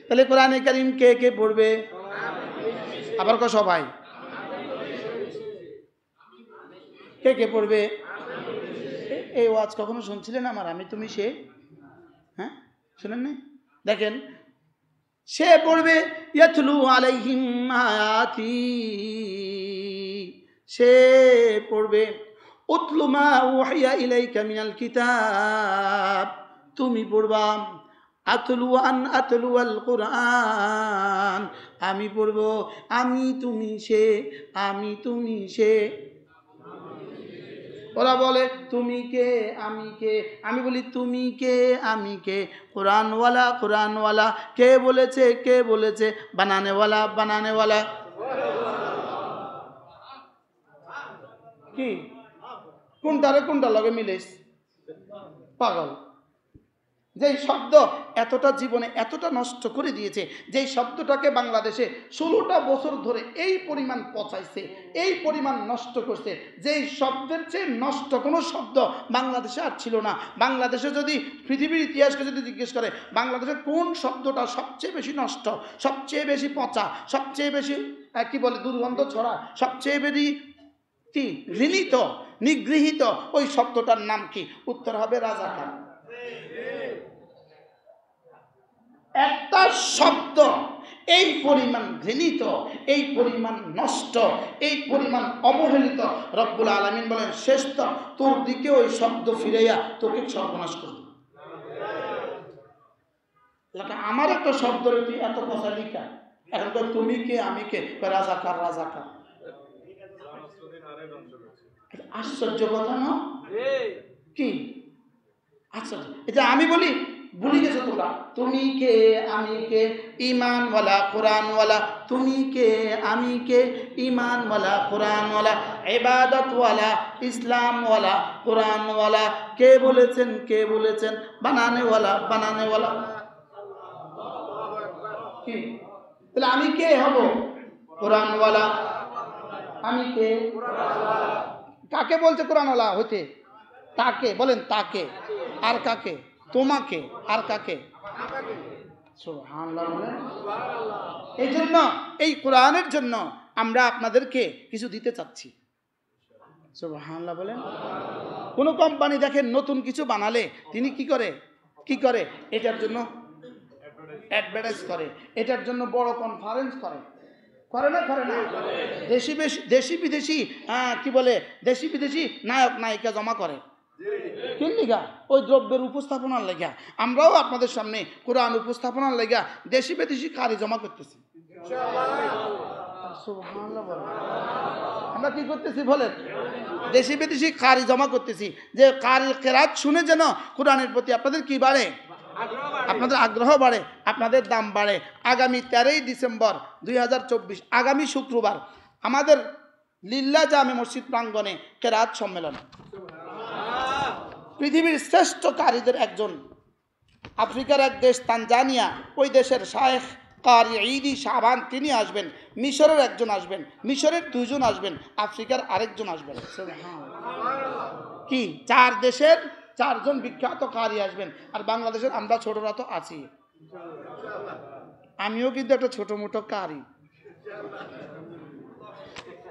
তাহলে কোরআনে কারীম কে কে পড়বে? আবার সবাই কে কে পড়বে? এই ওয়াজ কখনো শুনছিলেন আমার? আমি তুমি সে। হ্যাঁ, শুনেন না? দেখেন, সে পড়বে ইয়াতলু আলাইহিম আয়াতি, সে পড়বে উতলু মা উহিয়া ইলাইকা মিনাল কিতাব, তুমি পড়বা আতলু আল কুরআন, আমি পড়ব, আমি তুমি সে, আমি তুমি সে। ওরা বলে তুমি কে আমি কে, আমি বলি তুমি কে আমি কে। কোরআনওয়ালা কোরআনওয়ালা, কে বলেছে কে বলেছে? বানানেওয়ালা বানানেওয়ালা। কি কোনটারে কোনটা লগে মিলেস পাগল। যেই শব্দ এতটা জীবনে এতটা নষ্ট করে দিয়েছে, যেই শব্দটাকে বাংলাদেশে 16টা বছর ধরে এই পরিমাণ পচাইছে, এই পরিমাণ নষ্ট করছে, যেই শব্দের চেয়ে নষ্ট কোনো শব্দ বাংলাদেশে আর ছিল না। বাংলাদেশে যদি পৃথিবীর ইতিহাসকে যদি জিজ্ঞেস করে বাংলাদেশে কোন শব্দটা সবচেয়ে বেশি নষ্ট, সবচেয়ে বেশি পচা, সবচেয়ে বেশি কি বলে দুর্গন্ধ ছড়া, সবচেয়ে বেশি কি ঘৃণিত নিগৃহীত, ওই শব্দটার নাম কি? উত্তর হবে রাজাকার। একটা শব্দ এই পরিমাণ ঘৃণিত, এই পরিমাণ নষ্ট, এই পরিমাণ অবহেলিত, রব্বুল আলামিন বলেন শেষ তো তোর দিকে ওই শব্দ ফিরাইয়া তোকে সর্বনাশ করবে। আমার একটা শব্দ তুই এত কথা লিখা, এখন তো তুমি কে আমি কে, রাজাকার রাজাকার। আশ্চর্য কথা না কি? আশ্চর্য। এটা আমি বলি ভুলে গেছো তোমরা, তুমি কে আমি কে, ইমানওয়ালা কোরআনওয়ালা, তুমি কে আমি কে, ইমানওয়ালা কোরআনওয়ালা, ইবাদতওয়ালা ইসলামওয়ালা কোরআনওয়ালা, কে বলেছেন কে বলেছেন, বানানেওয়ালা বানানেওয়ালা। কি তাহলে আমি কে হব? কোরআনওয়ালা। আমি কে? কাকে বলছে কোরআনওয়ালা হইতে? তাকে বলেন, তাকে। আর কাকে? তোমাকে। আর কাকে? সুবহানাল্লাহ বলেন। এই জন্য এই কোরআনের জন্য আমরা আপনাদেরকে কিছু দিতে চাচ্ছি। সুবহানাল্লাহ বলেন। কোন কোম্পানি দেখেন নতুন কিছু বানালে তিনি কি করে এটার জন্য অ্যাডভার্টাইজ করে, এটার জন্য বড় কনফারেন্স করে না করে না? দেশি বিদেশি কি বলে দেশি বিদেশি নায়ক নায়িকা জমা করে কি লিগা? ওই দ্রব্যের উপস্থাপনার লেগা। আমরাও আপনাদের সামনে কোরআন উপস্থাপনার লেগা দেশি বিদেশি কারি জমা করতেছি। আমরা কি করতেছি বলেন? দেশি বিদেশি কারি জমা করতেছি, যে কারি কেরাত শুনে যেন কোরআনের প্রতি আপনাদের কি বাড়ে, আপনাদের আগ্রহ বাড়ে, আপনাদের দাম বাড়ে। আগামী 13ই ডিসেম্বর 2024 আগামী শুক্রবার আমাদের লিল্লা জামে মসজিদ প্রাঙ্গণে কেরাত সম্মেলন। পৃথিবীর শ্রেষ্ঠ কারীদের একজন, আফ্রিকার এক দেশ তানজানিয়া, ওই দেশের শায়েখ কারি ঈদি শাবান তিনি আসবেন। মিশরের একজন আসবেন, মিশরের 2 জন আসবেন, আফ্রিকার আরেকজন আসবেন। কি 4 দেশের 4 জন বিখ্যাত কারি আসবেন। আর বাংলাদেশের আমরা ছোটরা তো আছি, আমিও কিন্তু একটা ছোট মোটো কারি।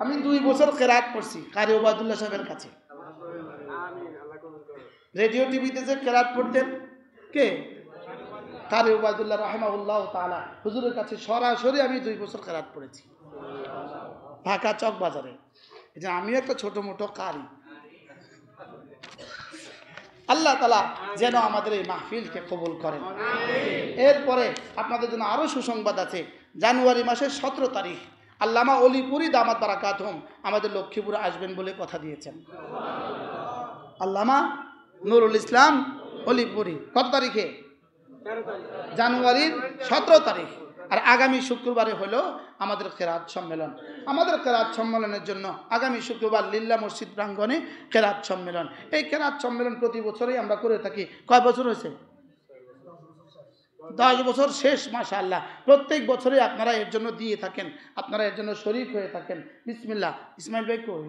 আমি 2 বছর কেরাত পড়ছি কারি ওবায়দুল্লাহ সাহেবের কাছে। রেডিও টিভিতে যে কেরাত পড়তেন কে? কারি ওবায়দুল্লাহ রাহিমাহুল্লাহ তাআলা হুজুরের কাছে সরাসরি আমি 2 বছর কেরাত পড়েছি ঢাকা চক বাজারে। এটা আমিও একটা ছোট মোটো কারি। আল্লাহ তাআলা যেন আমাদের এই মাহফিলকে কবুল করেন। এরপরে আপনাদের জন্য আরো সুসংবাদ আছে। জানুয়ারি মাসের 17 তারিখ আল্লামা অলিপুরি দামাত বারাকাতুহুম আমাদের লক্ষ্মীপুরে আসবেন বলে কথা দিয়েছেন। আল্লামা নুরুল ইসলাম অলিপুরি কত তারিখে? জানুয়ারির 17 তারিখ। আর আগামী শুক্রবারে হলো আমাদের কেরাত সম্মেলন। আমাদের কেরাত সম্মেলনের জন্য আগামী শুক্রবার লিল্লা মসজিদ প্রাঙ্গণে কেরাত সম্মেলন। এই কেরাত সম্মেলন প্রতি বছরই আমরা করে থাকি। কয় বছর হয়েছে? 10 বছর শেষ মাশাআল্লাহ। প্রত্যেক বছরই আপনারা এর জন্য দিয়ে থাকেন, আপনারা এর জন্য শরীক হয়ে থাকেন। বিসমিল্লাহ। ইসমাইল ভাই কই?